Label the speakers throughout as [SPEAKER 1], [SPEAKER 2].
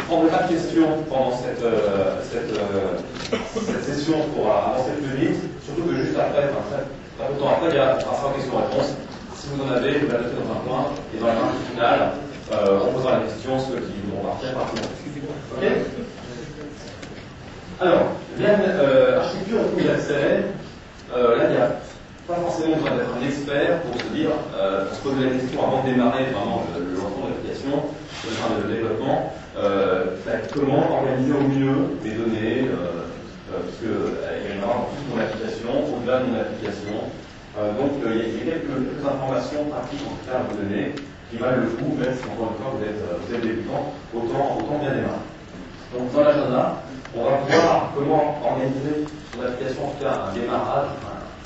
[SPEAKER 1] prendrai pas de questions pendant cette session pour avancer plus vite, surtout que juste après, pas peu de temps après, il y a un rapport questions-réponses. Si vous en avez, vous la notez dans un coin, et dans la partie finale, on posera la question, ceux qui vont partir par tout. Ok? Alors, architecture au coût d'accès, là, il n'y a pas forcément besoin d'être un expert pour se dire, pour se poser la question avant de démarrer vraiment le lancement de l'application, le développement, comment organiser au mieux les données, parce qu'il y en aura dans toute mon application, au-delà de mon application. Donc il y a quelques informations pratiques en tout cas à vous donner qui valent le coup, même si encore une fois vous êtes débutant, autant bien démarrer. Donc dans l'agenda, on va voir comment organiser son application, en tout cas un démarrage,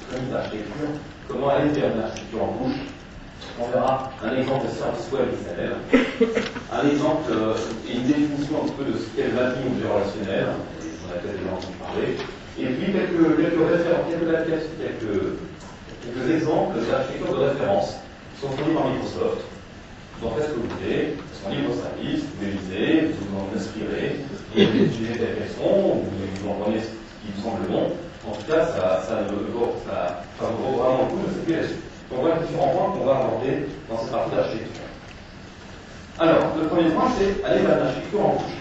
[SPEAKER 1] comme une architecture, comment aller vers une architecture en couche. On verra un exemple de service web XML, un exemple et une définition un peu de ce qu'est le mapping objet relationnel, on a peut-être déjà entendu parler, et puis quelques références, quelques exemples d'architecture de référence qui sont fournis par Microsoft. Donc faites ce que vous voulez, ils sont libres de service, vous les lisez, vous en inspirez, vous utilisez telles qu'elles sont, vous en prenez ce qui vous semble bon. En tout cas, ça vaut vraiment le coup de s'appuyer là-dessus. Donc voilà les différents points qu'on va aborder dans cette partie d'architecture. Alors, le premier point, c'est aller vers l'architecture en couche.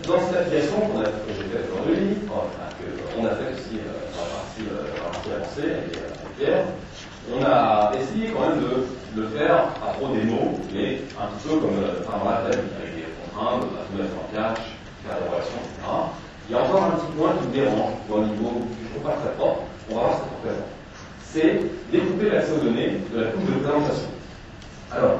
[SPEAKER 1] Dans cette application que j'ai faite aujourd'hui, on a fait aussi dans la partie avancée avec Pierre, on a essayé quand même de faire à trop des mots, mais un petit peu comme dans la tête, avec des contraintes, tout mettre en cache, faire des relations, etc. Il y a encore un petit point qui me dérange, au niveau que je trouve pas très propre, on va voir ce qu'on présente. C'est découper l'accès aux données de la couche de présentation. Alors,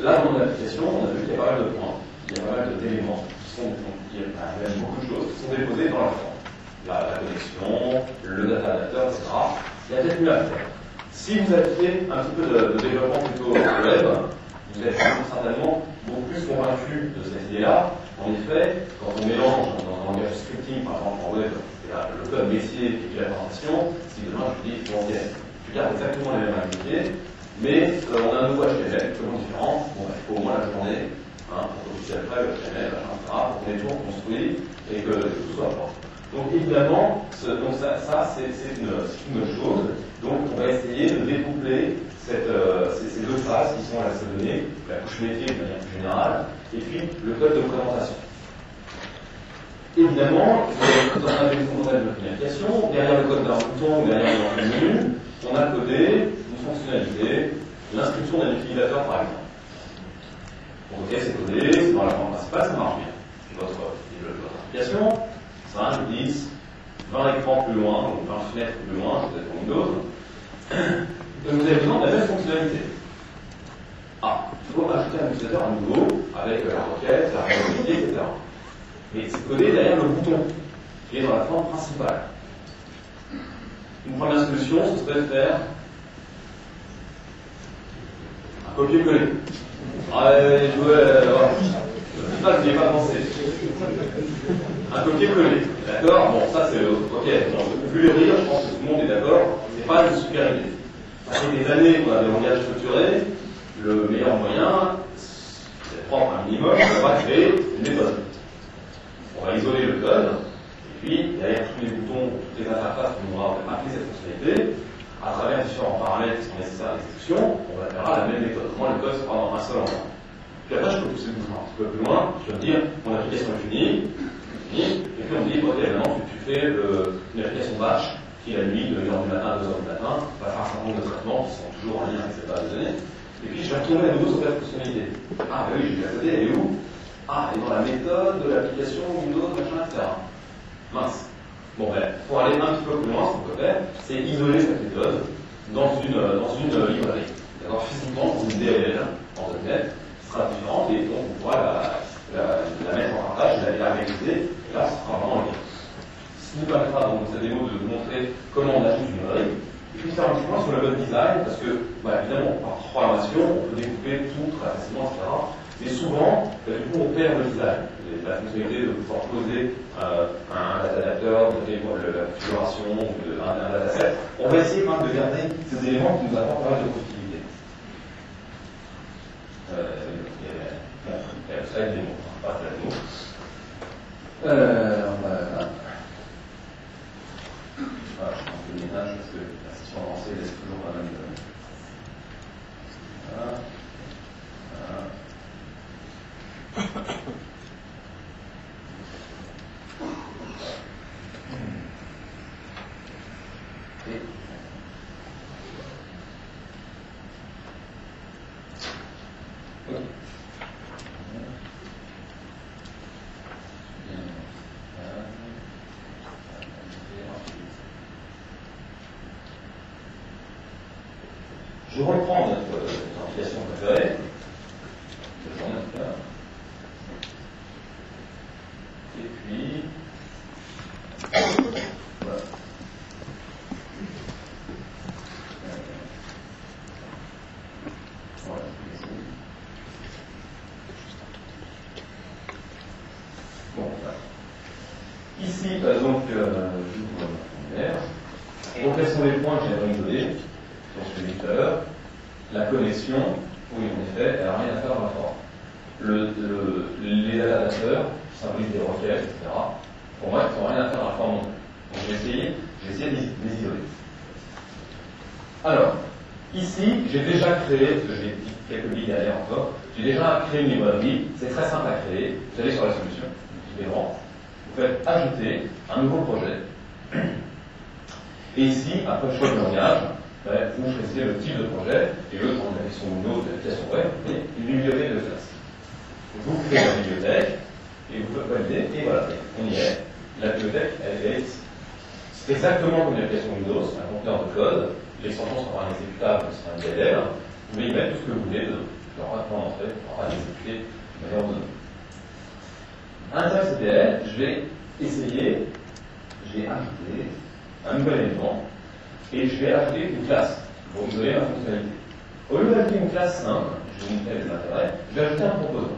[SPEAKER 1] là dans l'application, on a vu qu'il y a pas mal de points, il y a pas mal d'éléments il y a même beaucoup de choses qui sont déposées dans la forme. La connexion, le data adapter, etc. Il y a peut-être mieux à faire. Si vous aviez un petit peu de développement plutôt web, vous êtes certainement beaucoup plus convaincu de cette idée-là. En effet, quand on mélange dans un langage scripting, par exemple en web, le code métier et puis la présentation, si demain je vous dis je garde exactement les mêmes activités, mais on a un nouveau HTML, totalement différent, bon, il faut au moins la journée, pour officiel après, le HTML, etc., pour qu'on ait toujours construit et que tout soit propre. Donc évidemment, c'est une chose, donc on va essayer de découpler ces deux phases qui sont à la donnée, la couche métier de manière plus générale, et puis le code de présentation. Évidemment, dans un modèle de communication, derrière le code d'un bouton ou derrière un menu, on a codé une fonctionnalité, l'inscription d'un utilisateur par exemple. Donc ok, c'est codé, c'est dans la forme principale, ça marche bien. Puis votre application, 5, 10, 20 écrans plus loin, donc 20 fenêtres plus loin, peut-être pour Windows, donc vous avez besoin de la même fonctionnalité. Il faut ajouter un utilisateur à nouveau, avec la requête, la réactivité, etc. Mais c'est codé derrière le bouton, qui est dans la forme principale. Une première solution, ce serait de faire un copier-coller. Je n'y ai pas pensé. Un copier-coller, d'accord? Bon, ça c'est ok. Bon, vu les rires, je pense que tout le monde est d'accord. C'est pas une super idée. Ça fait des années qu'on a des langages structurés. Le meilleur moyen, c'est propre un minimum, on va créer une méthode. On va isoler le code, et puis derrière tous les boutons, toutes les interfaces qu'on aura appelé cette fonctionnalité, à travers différents paramètres qui sont nécessaires à l'exécution, on va faire la même méthode. Moi, le code sera dans un seul endroit. Puis après, je peux pousser le bouton un petit peu plus loin, je peux me dire, mon application est finie, et puis on me dit, ok, maintenant tu fais une application batch qui, la nuit, de 1h du matin à 2h du matin, va faire un certain nombre de traitements qui sont toujours en lien avec cette base de données. Et puis je vais retourner à nouveau sur cette fonctionnalité. Ah, ben oui, j'ai déjà codé, elle est où? Ah, elle est dans la méthode de l'application Windows, machin, etc. Mince. Bon, ben, pour aller un petit peu plus loin, ce qu'on peut faire, c'est isoler cette méthode dans une librairie. D'accord? Physiquement, dans une DLL, en .NET, qui sera différente, et donc on pourra la mettre en partage, la réaliser, et là, ce sera vraiment le cas. Ce qui nous permettra dans cette démo de vous montrer comment on ajoute une librairie. Et puis faire un petit point sur le web design, parce que, évidemment, par programmation, on peut découper tout très facilement, etc. Mais souvent, du coup, on perd le design. La fonctionnalité de pouvoir poser un data adapter, la configuration, un dataset. On va essayer quand même de garder ces éléments qui nous apportent pas mal de possibilités. avec des mots, pas de mots. Voilà. Voilà, je prends un peu l'image parce que la session avancée laisse toujours pas mal de. Voilà. Voilà. Et je reprends notre application préférée. Et puis, voilà. Voilà. Bon, voilà. Ici, donc, j'ouvre ma formulaire. Et donc, quels sont les points que j'aimerais vous donner? Donc, je l'ai dit tout à l'heure. La connexion, oui, en effet, elle n'a rien à faire dans la forme. Les adaptateurs symbolisent des requêtes, etc. Pour moi, ils n'ont rien à faire dans la forme. Donc, je vais essayer de les isoler. Alors, ici, j'ai déjà créé, parce que j'ai dit quelques lignes derrière encore, j'ai déjà créé une librairie. C'est très simple à créer. Vous allez sur la solution, différent. Vous faites ajouter un nouveau projet. Et ici, après le choix du langage, vous choisissez le type de projet, et eux, pour une application Windows, une application web, et une bibliothèque de classe. Vous créez la bibliothèque, et vous pouvez valider, et voilà, on y est. La bibliothèque, elle est ici. C'est exactement comme une application Windows, un conteneur de code, l'extension sera un exécutable, c'est un DLL, vous pouvez y mettre tout ce que vous voulez, il n'y aura pas d'entrée, il n'y aura pas d'exécuter, de manière autonome. À l'intérieur de ce DLL, je vais essayer, je vais ajouter un nouvel élément, et je vais ajouter une classe pour isoler ma fonctionnalité. Au lieu d'ajouter une classe simple, je vais montrer les intérêts, je vais ajouter un composant.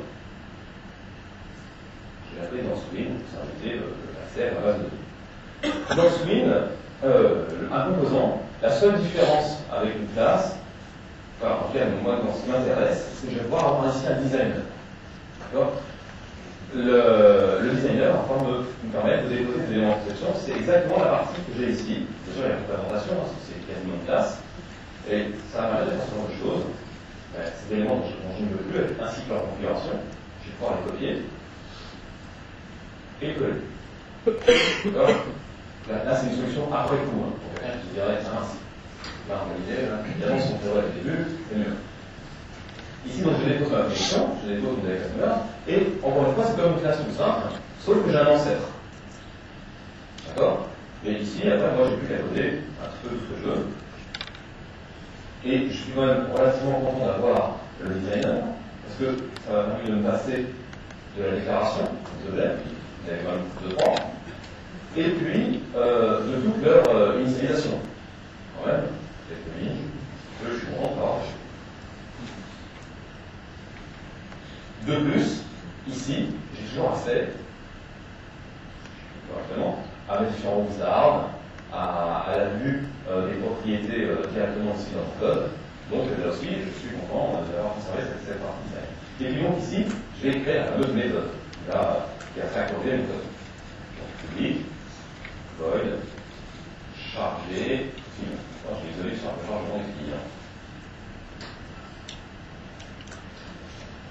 [SPEAKER 1] Je vais l'appeler DanceWin, pour ajouter l'accès à la base de données. DanceWin, un composant, la seule différence avec une classe, enfin, en tout cas, moi, ce qui m'intéresse, c'est que je vais pouvoir avoir ici un designer. D'accord? Le designer, enfin, me permet de déposer des éléments de conception. C'est exactement la partie que j'ai ici. Bien sûr, il y a une présentation, parce que c'est quasiment une classe. Et ça va m'aider à faire ce genre de choses. Ces éléments dont je ne veux plus, ainsi que leur configuration, je vais pouvoir les copier et les coller. D'accord? Là, c'est une solution après coup, hein, pour quelqu'un qui dirait, tiens, là, on va l'idée, évidemment, si on fait au début, c'est mieux. Ici, donc, je dépose ma connexion, je dépose mon customer, et encore une fois, c'est comme une classe tout simple, sauf que j'ai un ancêtre. D'accord? Et ici, après, moi, j'ai plus qu'à coder un petit peu tout ce que je veux. Et je suis quand même relativement content d'avoir le designer, parce que ça m'a permis de me passer de la déclaration, de l'aide, il y avait quand même 2-3, et puis de toute leur initialisation. Quand même, quelques lignes, que je suis content d'avoir. De plus, ici, j'ai toujours accès, correctement, à mes différents wizards, à la vue des propriétés directement ici dans le code. Donc là aussi, je suis content d'avoir conservé cette partie. Et puis donc ici, je vais créer la fameuse méthode, là, qui a fait accorder une méthode. Donc public, void, chargé, client. Alors, je vais isoler sur le chargement du client.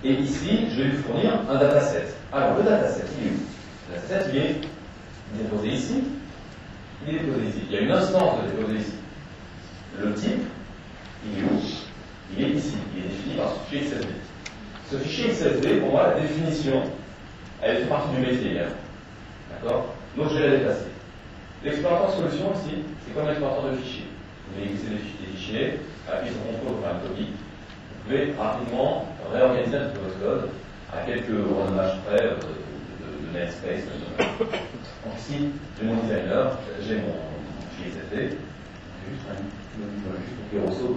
[SPEAKER 1] Et ici, je vais lui fournir un dataset. Alors, le dataset, il est où? Le dataset, il est déposé ici. Il est déposé ici. Il y a une instance de déposé ici. Le type, il est où? Il est ici. Il est défini par ce fichier XSV. Ce fichier XSV, pour moi, la définition, elle fait partie du métier. Hein. D'accord? Donc, je vais la déplacer. L'explorateur solution ici, c'est comme l'explorateur de fichiers. Vous allez glisser des fichiers, appuyer sur contrôle pour faire une copie. Vous pouvez rapidement réorganiser un petit peu votre code à quelques renomages près de namespace. Donc ici, j'ai mon designer, j'ai mon fichier XSV, juste un Keroso,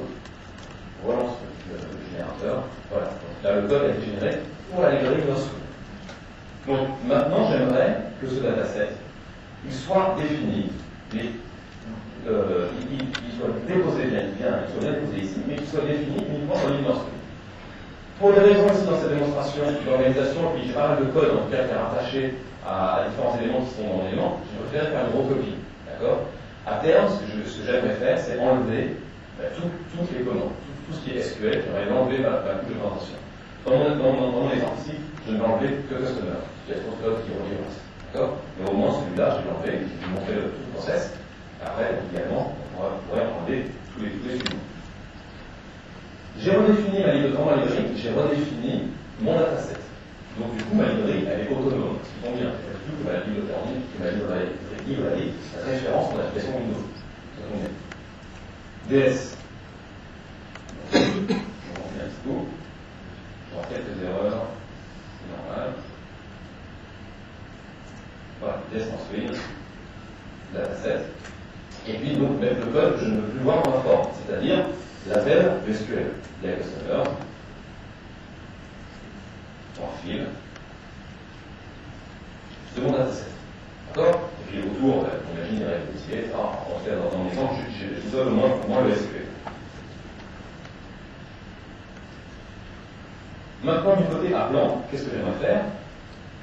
[SPEAKER 1] on relance le générateur. Voilà. Donc là, le code a été généré pour la librairie DanceWin. Donc maintenant, j'aimerais que ce dataset il soit défini, il soit déposé bien, il soit déposé ici, mais qu'il soit défini uniquement dans l'InDanceWin. Pour des raisons ici dans cette démonstration d'organisation organisation, et puis j'ai pas mal de code en tout cas qui est rattaché à différents éléments qui sont dans l'élément, j'ai préféré faire une recopie. D'accord? À terme, ce que j'aimerais faire, c'est enlever toutes les commandes, tout ce qui est SQL, j'aimerais enlever ma couche de présentation. Dans mon exemple ici, je ne vais enlever que customer. Il y a trop de code qui relie au reste. D'accord? Mais au moins celui-là, je vais l'enlever, je vais vous montrer tout le process. Après, également, on pourrait enlever tous les suivants. J'ai redéfini ma librairie, j'ai redéfini mon dataset. Donc du coup, ma librairie, elle est autonome. Ce qui convient. C'est plus que ma librairie, la référence pour l'application Windows. Ça convient. DS. On revient un petit coup. Je vais avoir quelques erreurs. C'est normal. Voilà, DS en screen. Dataset. Et puis donc, même le code, je ne veux plus voir en forme. C'est-à-dire l'appel de SQL. Il y a customer. En fil. C'est mon dataset. D'accord? Et puis autour, on imagine les règles métiers, etc. En fait, dans mon exemple, j'isole au moins le SQL. Maintenant, du côté appelant, qu'est-ce que j'aimerais faire?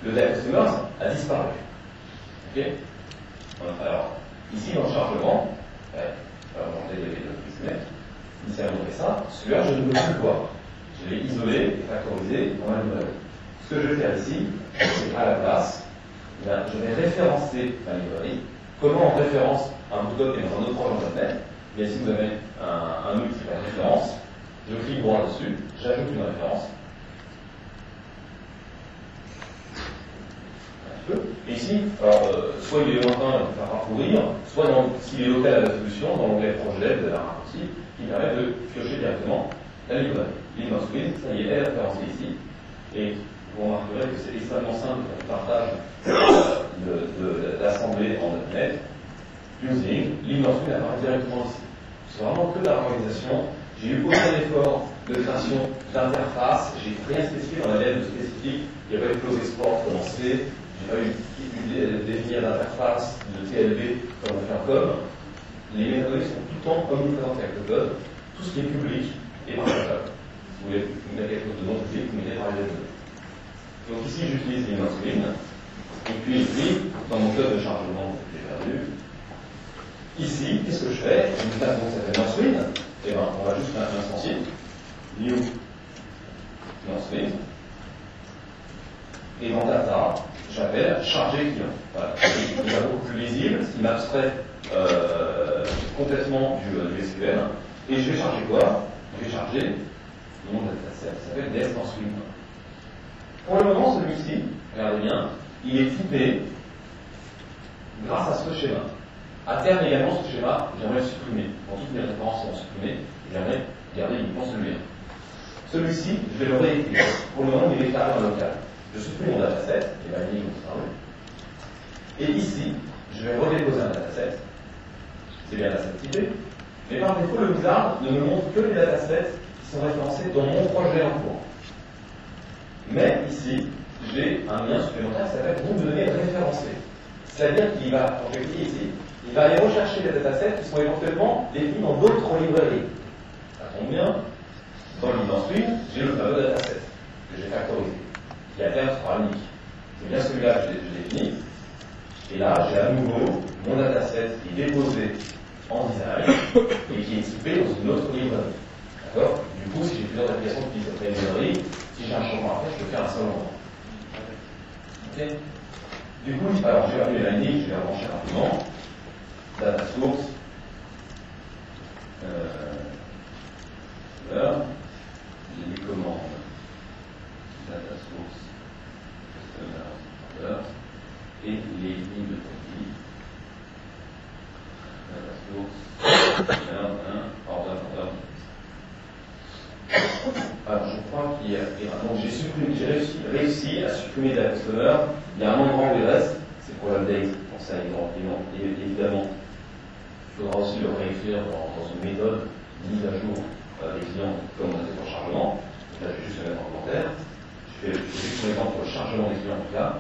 [SPEAKER 1] Le data customers a disparu. Ok? Alors, ici, dans le chargement, alors, il y avait le business, initialement fait ça, celui-là, je ne veux plus le voir. Je l'ai isolé et factorisé dans ma librairie. Ce que je vais faire ici, c'est à la place, je vais référencer ma librairie. Comment on référence un bout de code qui est dans un autre projet .NET? Bien, si vous avez un outil qui s'appelle référence, je clique droit dessus, j'ajoute une référence. Et ici, alors, soit il est lointain à parcourir, soit s'il est local à la solution, dans l'onglet projet, vous avez un raccourci qui permet de piocher directement la librairie. Linux Mint, ça y est, elle est référencée ici. Et vous remarquerez que c'est extrêmement simple de partage d'assembler en .NET using Linux Mint apparaît directement ici. C'est vraiment que de la organisation. J'ai eu aucun effort de création d'interface, j'ai rien spécifié dans la lettre spécifique, il n'y a pas eu de close export commencé. J'ai pas eu définir l'interface de TLB comme on fait un code. Les méthodologies sont tout le temps omniprésentes avec le code. Tout ce qui est public est partageable. Si vous voulez mettre quelque chose de non public, vous mettez par les deux. Donc ici, j'utilise Linux Mint. Et puis ici, dans mon code de chargement que j'ai perdu, ici, qu'est-ce que je fais? Une classe dont ça fait Linux Mint. Et bien, on va juste faire un instancier. New Linux Mint. Et dans data, j'appelle charger client. Voilà. C'est beaucoup plus lisible, ce qui m'abstrait complètement du SQL. Et je vais charger quoi? Je vais charger mon dataset, ça s'appelle DS en swing. Pour le moment, celui-ci, regardez bien, il est typé grâce à ce schéma. À terme également, ce schéma, j'aimerais le supprimer. Dans toutes mes références sont supprimées, j'aimerais garder uniquement celui-là. Celui-ci, je vais le réécrire. Pour le moment, il est déclaré en local. Je supprime mon dataset, et ma ligne et ici, je vais redéposer un dataset. C'est bien dataset typé. Mais par défaut, le wizard ne me montre que les datasets qui sont référencés dans mon projet en cours. Mais ici, j'ai un lien supplémentaire qui s'appelle groupe de données référencé. C'est-à-dire qu'il va, quand je clique ici, il va aller rechercher des datasets qui sont éventuellement définis dans d'autres librairies. Ça tombe bien. Dans le Linux Mint, j'ai le fameux dataset que j'ai factorisé, qui à terme sera unique. C'est bien celui-là que j'ai défini. Et là, j'ai à nouveau mon dataset qui est déposé en design et qui est typé dans une autre librairie. D'accord? Du coup, si j'ai plusieurs applications qui utilisent cette librairie, si j'ai un changement à faire, je peux faire un seul endroit. Ok? Du coup, alors j'ai appelé la ligne, je vais la brancher rapidement. Data source. Voilà. J'ai des commandes. Data source. Customer. Et les lignes de copie. Data source. Order. Alors je crois qu'il y a. Donc j'ai réussi à supprimer la customer. Il y a un endroit où il reste, c'est pour l'update. Donc ça, évidemment, il faudra aussi le réécrire dans une méthode de mise à jour des clients comme on a fait pour le chargement. Donc là, je vais juste le mettre en commentaire. Je fais juste un exemple pour le chargement des clients en tout cas.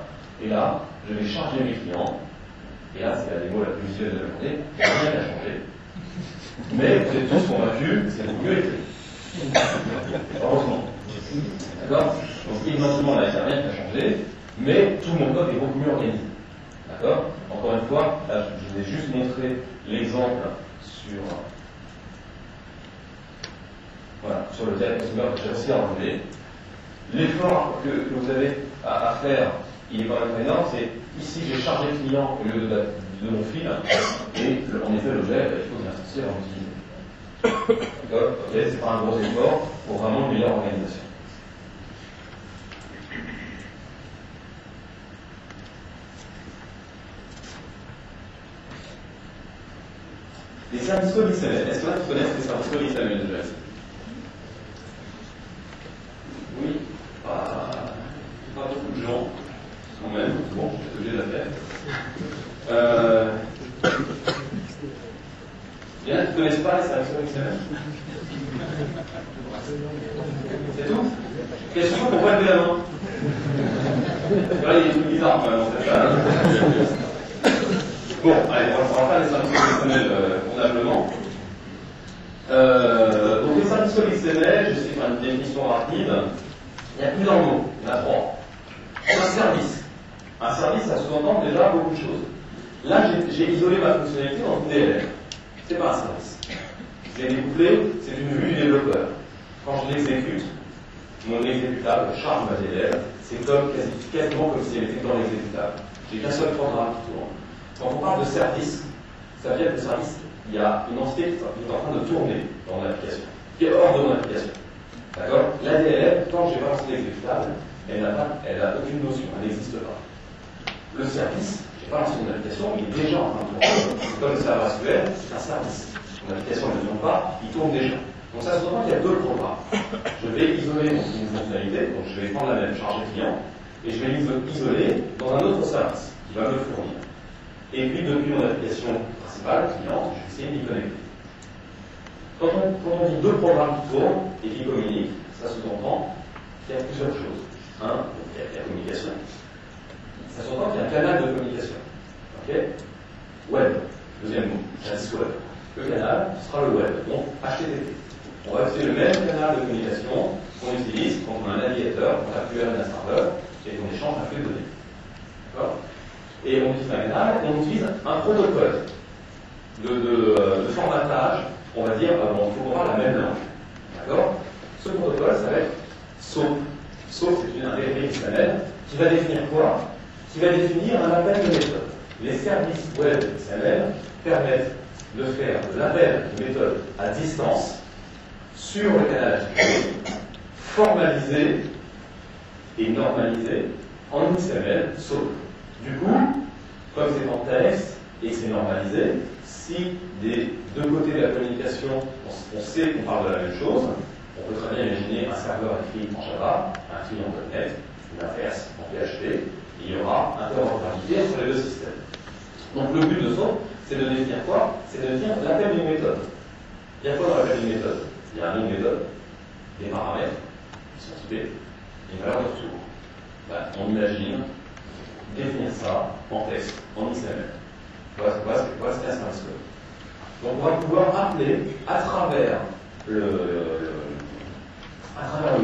[SPEAKER 1] Et là, je vais charger mes clients. Et là, c'est la démo la plus visuelle de la journée. Il n'y a rien à changer. Mais vous êtes tous convaincus, c'est beaucoup mieux écrit. Heureusement. D'accord? Donc évidemment, là, il n'y a rien qui a changé, mais tout mon code est beaucoup mieux organisé. D'accord? Encore une fois, là, je vous ai juste montré l'exemple sur, voilà, sur le direct customer que j'ai réussi à enlever. L'effort que vous avez à faire, il est quand même énorme. C'est ici, j'ai chargé le client au lieu de mon fil, et en effet, l'objet, il faut bien sortir en utiliser. D'accord? Ok, c'est pas un gros effort pour vraiment une meilleure organisation. Les services web XML. Est-ce que là, tu connais les services web XML déjà? Oui, pas beaucoup de gens, quand même. Bon, je suis obligé de la faire. Bien, tu ne connais pas les services web XML? C'est tout? Question, pourquoi lever la main? Là, il y a des trucs bizarres quand même en fait. Bon, allez, on va faire les services web XML convenablement. Donc les services web XML, je sais faire une définition rapide. Il y a plusieurs mots, il y en a 3. Un service. Un service, ça sous-entend déjà beaucoup de choses. Là, j'ai isolé ma fonctionnalité dans une DLL. C'est pas un service. Je l'ai découplé, c'est une vue du développeur. Quand je l'exécute, mon exécutable charge ma DLL, c'est quasiment comme si elle était dans l'exécutable. J'ai qu'un seul programme qui tourne. Quand on parle de service, ça veut dire que le service, il y a une entité qui est en train de tourner dans mon application, qui est hors de mon application. D'accord? La DLL, quand j'ai balancé l'exécutable, elle n'a aucune notion, elle n'existe pas. Le service, j'ai pas lancé mon application, il est déjà en train de tourner. C'est comme le serveur SQL, c'est un service. Mon application ne tourne pas, il tourne déjà. Donc ça se voit qu'il y a deux programmes. Je vais isoler une fonctionnalité, donc je vais prendre la même charge client, et je vais l'isoler dans un autre service qui va me le fournir. Et puis depuis mon application principale, client, je vais essayer de m'y connecter. Quand on dit deux programmes qui tournent et qui communiquent, ça sous-entend qu'il y a plusieurs choses. Un, il y a la communication. Ça sous-entend qu'il y a un canal de communication. Ok? Web, deuxième mot, service web. Le canal sera le web, donc HTTP. On va utiliser le même canal de communication qu'on utilise quand on a un navigateur, qu'on a QRN d'un serveur et qu'on échange un flux de données. D'accord? Et on utilise un canal et on utilise un protocole de formatage, on va dire, il faut qu'on parle la même langue. D'accord? Ce protocole, ça va être SOAP. SOAP, c'est un dérivé XML qui va définir quoi? Qui va définir un appel de méthode. Les services web XML permettent de faire de l'appel de méthode à distance sur le canal HTTP, formalisé et normalisé en XML SOAP. Du coup, comme c'est en texte et que c'est normalisé, si des deux côtés de la communication, on sait qu'on parle de la même chose, on peut très bien imaginer un serveur écrit en Java, un client .NET, une inverse en PHP, et il y aura interopérabilité entre les deux systèmes. Donc le but de SOAP, c'est de définir quoi? C'est de définir l'appel d'une méthode. Il y a quoi dans l'appel d'une méthode? Il y a un nom de méthode, des paramètres qui sont typés, et une valeur de retour. Ben, on imagine définir ça en texte, en XML. Voilà ce qu'est un service web. Donc on va pouvoir appeler à travers le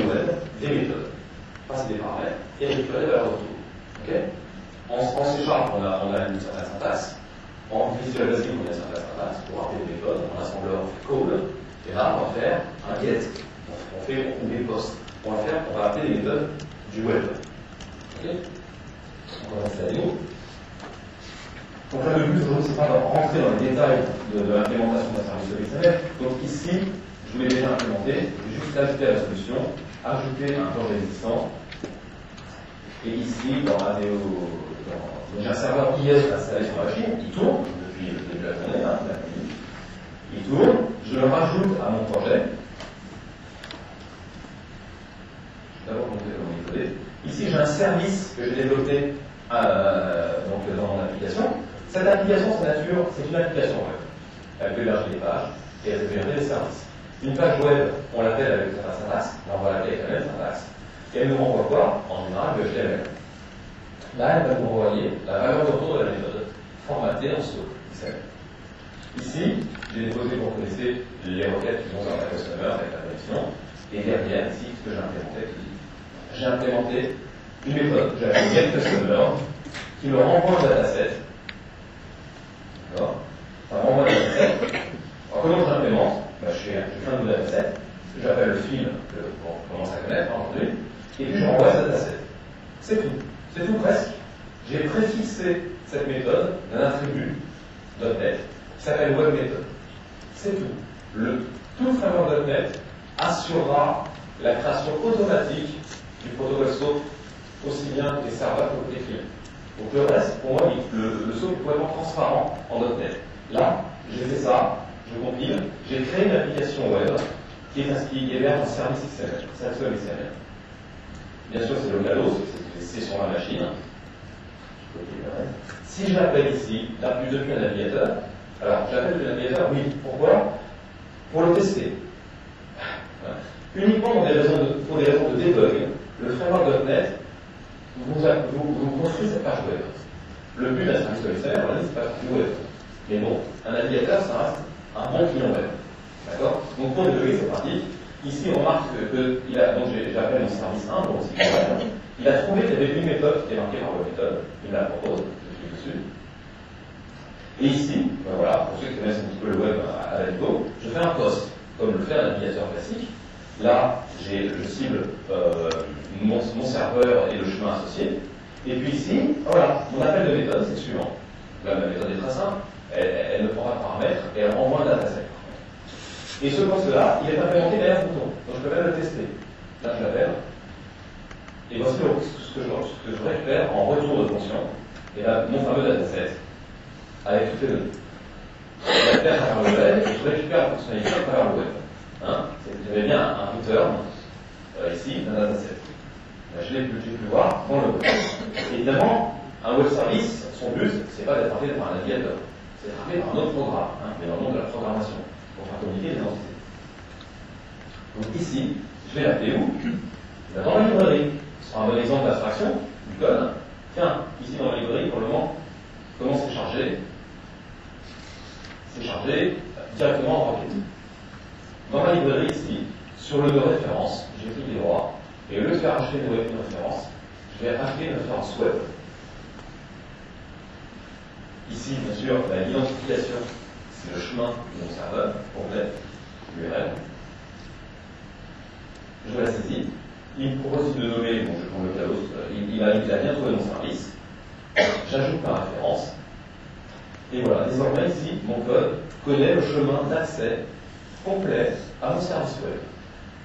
[SPEAKER 1] web des méthodes, passer des paramètres et récupérer des valeurs de retour. Okay? En C# on a une certaine syntaxe. En Visual Basic, on a une certaine syntaxe pour appeler des méthodes. En assembleur, on fait call. Et là, on va faire un get. On des posts. On va appeler les méthodes du web. Okay? On va rester à nous. Donc là, le but aujourd'hui, c'est pas de rentrer dans les détails de l'implémentation d'un service web XML. Donc ici, je l'ai déjà implémenté. Je vais juste ajouter à la solution, ajouter un projet existant. Et ici, dans j'ai un serveur IS installé sur la machine, il tourne depuis le début de la journée, l'après-midi. Il tourne, je le rajoute à mon projet. Je vais d'abord montrer comment il est codé. Ici, j'ai un service que j'ai développé donc, dans mon application. Cette application, sa nature, c'est une application web. Elle peut héberger des pages et elle peut héberger des services. Une page web, on l'appelle avec un syntaxe, on va l'appeler avec la même syntaxe. Et elle nous renvoie quoi? En général, le HTML. Là, elle va nous renvoyer la valeur de retour de la méthode, formatée en SOAP. Ici, j'ai déposé, vous connaissez les requêtes qui vont vers la customer avec la connexion. Et derrière, ici, ce que j'ai implémenté une méthode que j'appelle GetCustomer qui me renvoie un dataset. D'accord? Ça me renvoie un dataset. Alors, comment j'implémente? Je fais un nouveau dataset, j'appelle le fil qu'on commence à connaître aujourd'hui, et puis je renvoie ce dataset. C'est tout. C'est tout presque. J'ai préfixé cette méthode d'un attribut .NET qui s'appelle WebMethod. C'est tout. Tout le framework .NET assurera la création automatique du protocole SOAP aussi bien que les serveurs que les clients. Donc le reste, pour moi, le SOAP est complètement transparent en .NET. Là, j'ai fait ça, je compile, j'ai créé une application web qui héberge un service XML, service web XML. Bien sûr, c'est localhost, c'est sur ma machine. Si je l'appelle ici, depuis un navigateur, alors j'appelle le navigateur, oui, pourquoi? Pour le tester. Voilà. Uniquement pour des raisons de debug, le framework .NET vous construit cette page web. Le but d'un service web XML, c'est pas du web. Mais bon, un navigateur, ça reste un bon client web. D'accord? Donc pour débugger, c'est pratique. Ici, on remarque que j'appelle mon service 1, donc c'est correct. Il a trouvé qu'il y avait une méthode qui est marquée par WebMethod, il me la propose, je clique dessus. Et ici, ben voilà, pour ceux qui connaissent un petit peu le web à la Go, je fais un post, comme le fait un navigateur classique. Là, je cible mon serveur et le chemin associé. Et puis ici, voilà, mon appel de méthode, c'est le suivant. Là, ma méthode est très simple, elle ne prend pas de paramètres et elle renvoie un dataset. Et ce poste-là, il est implémenté derrière un bouton. Donc je peux même le tester. Là, je l'appelle. Et voici ce que je récupère en retour de fonction. Et là, mon fameux dataset avec toutes les données. Je récupère à travers le web et je récupère la fonctionnalité à travers le web. Hein? J'avais bien un return ici d'un dataset. Là, je l'ai pu voir dans le web. Évidemment, un web service, son but, c'est pas d'être appelé par un navigateur. C'est d'être appelé par un autre programme, mais dans le monde de la programmation. Pour faire communiquer les entités. Donc ici, je vais l'appeler où? Dans la librairie. Ce sera un bon exemple d'abstraction du code. Tiens, ici dans la librairie, pour le moment, comment c'est chargé? C'est chargé directement en requête. Dans la librairie ici, sur le de référence, j'ai cliqué droit, et au lieu de faire acheter une référence, je vais acheter une référence web. Ici, bien sûr, l'identification, c'est le chemin de mon serveur, complet, l'URL. Je la saisis. Il me propose de nommer, bon, je prends le calos, il a bien trouvé mon service. J'ajoute ma référence. Et voilà, désormais ici, mon code connaît le chemin d'accès complet à mon service web.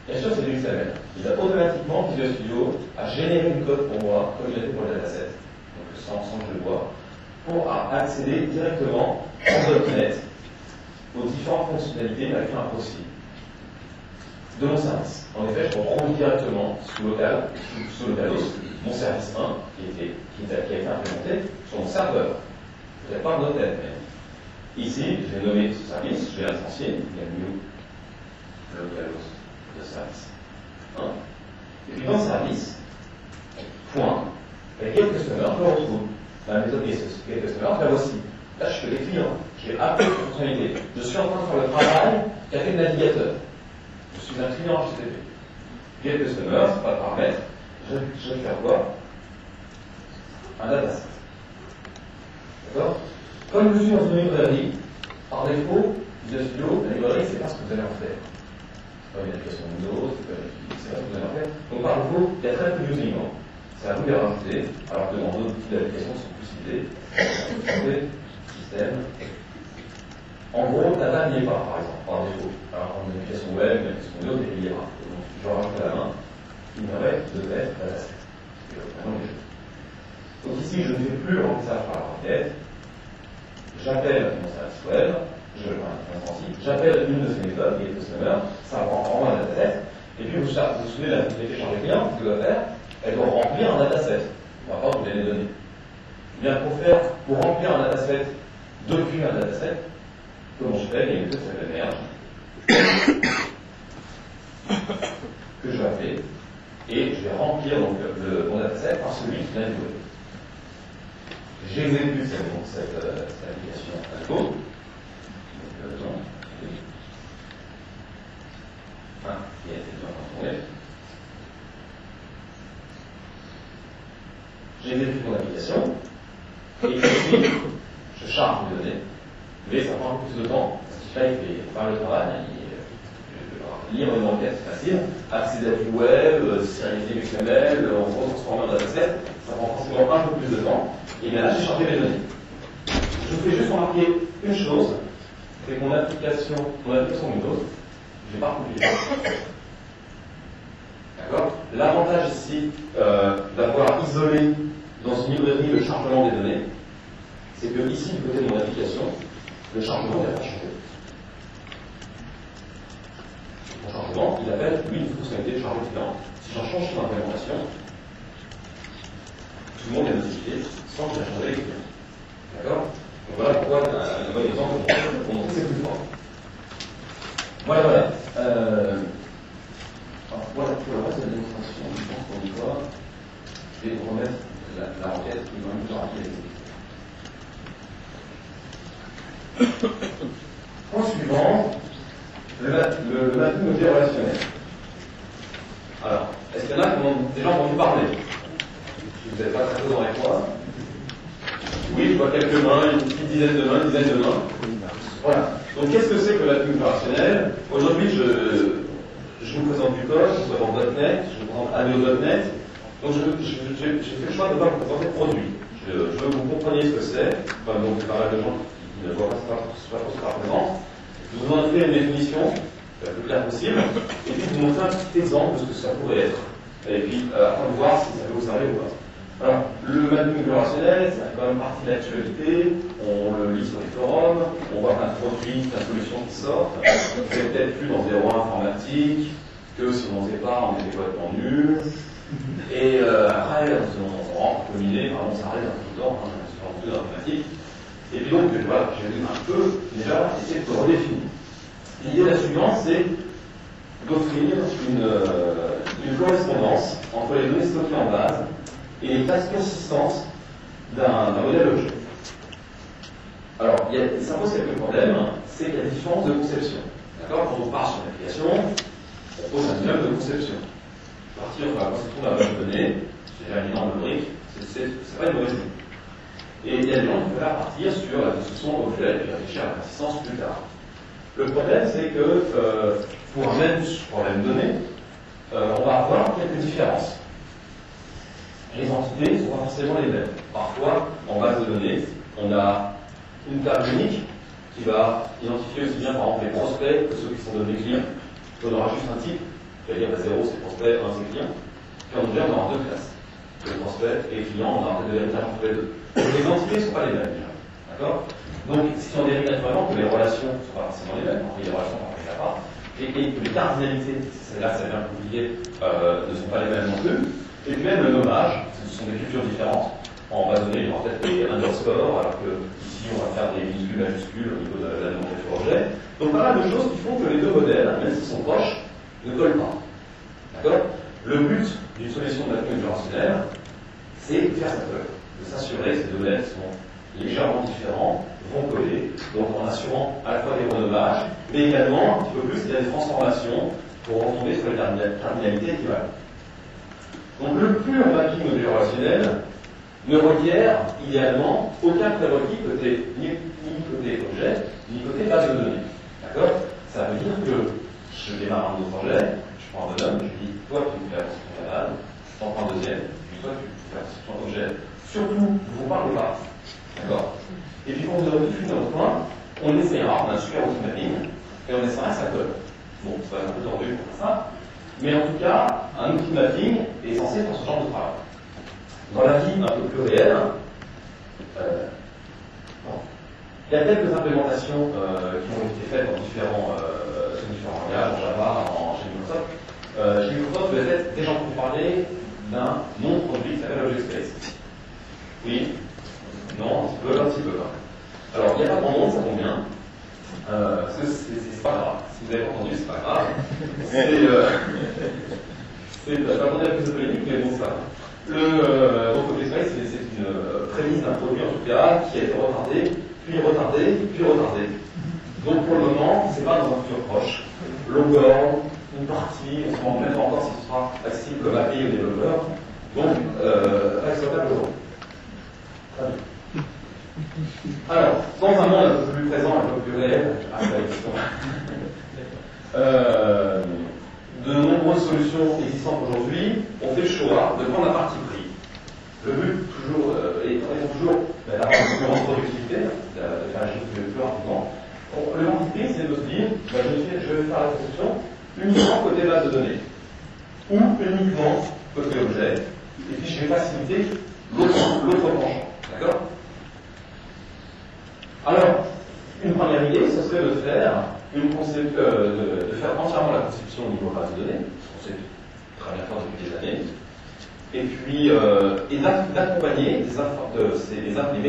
[SPEAKER 1] Bien sûr, c'est du XML. Il a automatiquement, Visual Studio a généré du code pour moi, comme il a fait pour le dataset, donc sans que je le vois, pour accéder directement en .NET aux différentes fonctionnalités avec un proxy de mon service. En effet, je retrouve directement sous localhost mon service 1 qui a été implémenté sur mon serveur. Peut-être pas un .NET, mais ici, je vais nommer ce service, je vais l'instancier, il y a new localhost de service 1. Et puis dans le service, point, et GetCustomer, je le retrouve. La méthode GetCustomer, la voici. Là, je suis les clients, j'ai appelé une fonctionnalité. Je suis en train de faire le travail qu'a fait le navigateur. Je suis un client HTTP. GetCustomer, c'est pas de paramètre. Je vais faire quoi? Un dataset. D'accord? Comme je suis dans une librairie, par défaut, Visual Studio, la librairie, c'est pas ce que vous allez en faire. C'est pas une application Windows, c'est pas ce que vous allez en faire. Donc par défaut, il y a très peu de using. C'est à vous de les rajouter, alors que dans d'autres types d'applications sont plus ciblées. Système. En gros, data n'y est pas, par exemple, par défaut. Alors, en application web, une application Windows, il y aura. Donc, je vais rajouter à la main, il me reste de être dataset. Donc ici, je ne fais plus le remplissage par la requête. J'appelle mon service web, j'appelle une de ces méthodes, qui est GetCustomer, ça renvoie un dataset, et puis vous vous souvenez de la fonctionnalité chargée client, ce que doit faire, elle doit remplir un dataset. On va pas vous donner les données. Bien pour remplir un dataset depuis un dataset, comment je fais? Il y a une méthode qui s'appelle merge que je vais appeler, et je vais remplir donc mon dataset par celui qui vient du web. J'exécute cette application à Go. j'exécute mon application, et puis je charge mes données, mais ça prend un peu plus de temps, parce qu'il fait faire le travail, lire une enquête, c'est facile, accéder à du web, serialiser XML, en gros transformer en dataset, ça prend forcément un peu plus de temps, et bien là j'ai chargé mes données. Je vous fais juste remarquer une chose, c'est que mon application Windows, je n'ai pas compliqué. D'accord. L'avantage ici d'avoir isolé dans une librairie le chargement des données, c'est que ici, du côté de mon application, le chargement n'a pas changé. Mon chargement, il appelle, lui, une fonctionnalité de chargement différente. Si j'en change sur l'implémentation, tout le monde est notifié sans que j'ai changé les clients. D'accord. Donc voilà pourquoi un bon exemple pour montrer que c'est plus fort. Voilà. Voilà pour le reste de la démonstration, je pense qu'on y va. Je vais remettre la requête qui est quand même plus rapide à exécuter. Point suivant, le mapping objet relationnel. Alors, est-ce qu'il y en a qui ont déjà entendu parler? Si vous n'êtes pas très tôt dans les coins. Oui, je vois quelques mains, une petite dizaine de mains, une dizaine de mains. Voilà. Donc, qu'est-ce que c'est que le mapping opérationnel? Aujourd'hui, je vous présente du code, je vous présente .NET, je vous présente ANEO.NET. Donc, j'ai fait le choix de ne pas vous présenter de produit. Je veux que vous compreniez ce que c'est. Enfin, donc, il y a pas mal de gens qui ne voient pas ce que ça représente. Je vous en ai fait une définition, la plus claire possible, et puis vous montrer un petit exemple de ce que ça pourrait être. Et puis, afin de voir si ça peut vous servir ou pas. Alors, le mapping opérationnel, ça fait quand même partie de l'actualité, on le lit sur les forums, on voit plein de produits, plein de solutions qui sortent. C'est peut-être plus dans 01 informatique, que si on n'en sait pas, on est complètement nul. Et après, on rentre au milieu, on s'arrête un peu de temps, sur un peu d'informatique. Et puis donc, voilà, j'ai un peu déjà essayé de redéfinir. L'idée la suivante, c'est d'offrir une correspondance entre les données stockées en base et les classes persistantes d'un modèle objet. Alors, ça pose quelques problèmes, c'est qu'il y a des différences de conception. D'accord. Quand on part sur une application, on pose un dilemme de conception. Partir sur la conception d'un base de données, j'ai déjà mis dans le brique, c'est pas une mauvaise idée. Et il y a des gens qui préfèrent partir sur la conception objet et réfléchir à la persistance plus tard. Le problème, c'est que pour un même problème donné, on va avoir quelques différences. Les entités ne sont pas forcément les mêmes. Parfois, en base de données, on a une table unique qui va identifier aussi bien, par exemple, les prospects que ceux qui sont devenus clients. On aura juste un type, c'est-à-dire 0 c'est prospect, 1 c'est client. Puis en objet, on aura deux classes. Les prospects et les clients, on aura des héritages entre les deux. Donc, les entités ne sont pas les mêmes. D'accord. Donc, ce qui en dérive naturellement, que les relations ne sont pas forcément les mêmes, les relations par exemple à part, et que les cardinalités, là c'est bien compliqué, ne sont pas les mêmes non plus. Et puis même le nommage, ce sont des cultures différentes. En base de données, il y aura peut-être des underscores, alors que ici on va faire des minuscules, majuscules au niveau de la nomenclature objet. Donc pas mal de choses qui font que les deux modèles, même s'ils sont proches, ne collent pas. D'accord. Le but d'une solution de mapping opérationnel, c'est de faire ça colle, de s'assurer que ces deux modèles sont légèrement différents, vont coller, donc en assurant à la fois des renommages, mais également, un petit peu plus, il y a des transformations pour retomber sur les cardinalités équivalentes. Donc le pur mapping opérationnel ne requiert idéalement aucun prérequis ni côté objet, ni côté base de données. D'accord. Ça veut dire que je démarre un nouveau projet, je prends un bonhomme, je dis toi tu me fais la conception de la base, je t'en prends un deuxième, je dis toi tu me fais la conception d'objet. Surtout, vous ne parlez pas. D'accord. Et puis quand vous aurez tout fini dans votre point, on essaiera, on a un super outil mapping, et on essaiera ça colle. Bon, ça va être un peu tordu pour ça. Mais en tout cas, un outil de mapping est censé faire ce genre de travail. Dans la vie un peu plus réelle, il y a quelques implémentations qui ont été faites dans différents langages, en Java, chez Microsoft. Chez Microsoft, vous avez peut-être déjà entendu parler d'un non-produit qui s'appelle ObjectSpace. Oui? Non, un petit peu. Alors, il n'y a pas grand monde, ça tombe bien. Parce que c'est pas grave. Si vous avez pas entendu, c'est pas grave. Je vais attendre un peu de polémique, mais bon, c'est pas grave. Donc, ObjectSpace, c'est une prémisse d'un produit, en tout cas, qui a été retardé, puis retardé, puis retardé. Donc, pour le moment, c'est pas dans un futur proche. Longor, une partie, on se demande même pas encore si ce sera accessible comme API aux développeurs. Donc, pas exploitable aujourd'hui. Dans un monde un peu plus présent, un peu plus réel, de nombreuses solutions existantes aujourd'hui, on fait le choix de prendre la partie prix. Le but toujours étant toujours la partie plus grande productivité, de faire les choses plus rapidement. Le parti prix, c'est de se dire, je vais faire la conception uniquement côté base de données, ou uniquement côté objet, et puis je vais faciliter l'autre penchant. D'accord? Alors, une première idée, ce serait de faire entièrement la conception au niveau base de données, ce qu'on sait très bien faire depuis des années, et puis d'accompagner les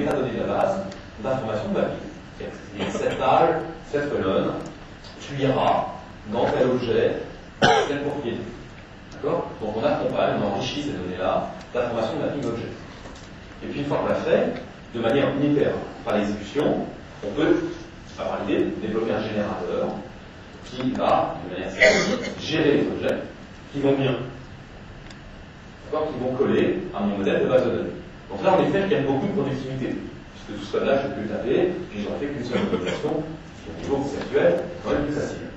[SPEAKER 1] métadonnées de la base d'informations de la vie. Cette table, cette colonne, tu iras dans tel objet, telle propriété. D'accord? Donc on accompagne, on enrichit ces données-là d'informations de mapping d'objet. Et puis une fois qu'on l'a fait, de manière unitaire par l'exécution, on peut, par l'idée, développer un générateur qui va, de manière simple, gérer les objets qui vont bien, qui vont coller à mon modèle de base de données. Donc là, en effet, il y a beaucoup de productivité, puisque tout ce code-là, je peux le taper, puis j'aurais fait qu'une seule opération, qui au niveau conceptuel, est quand même plus facile.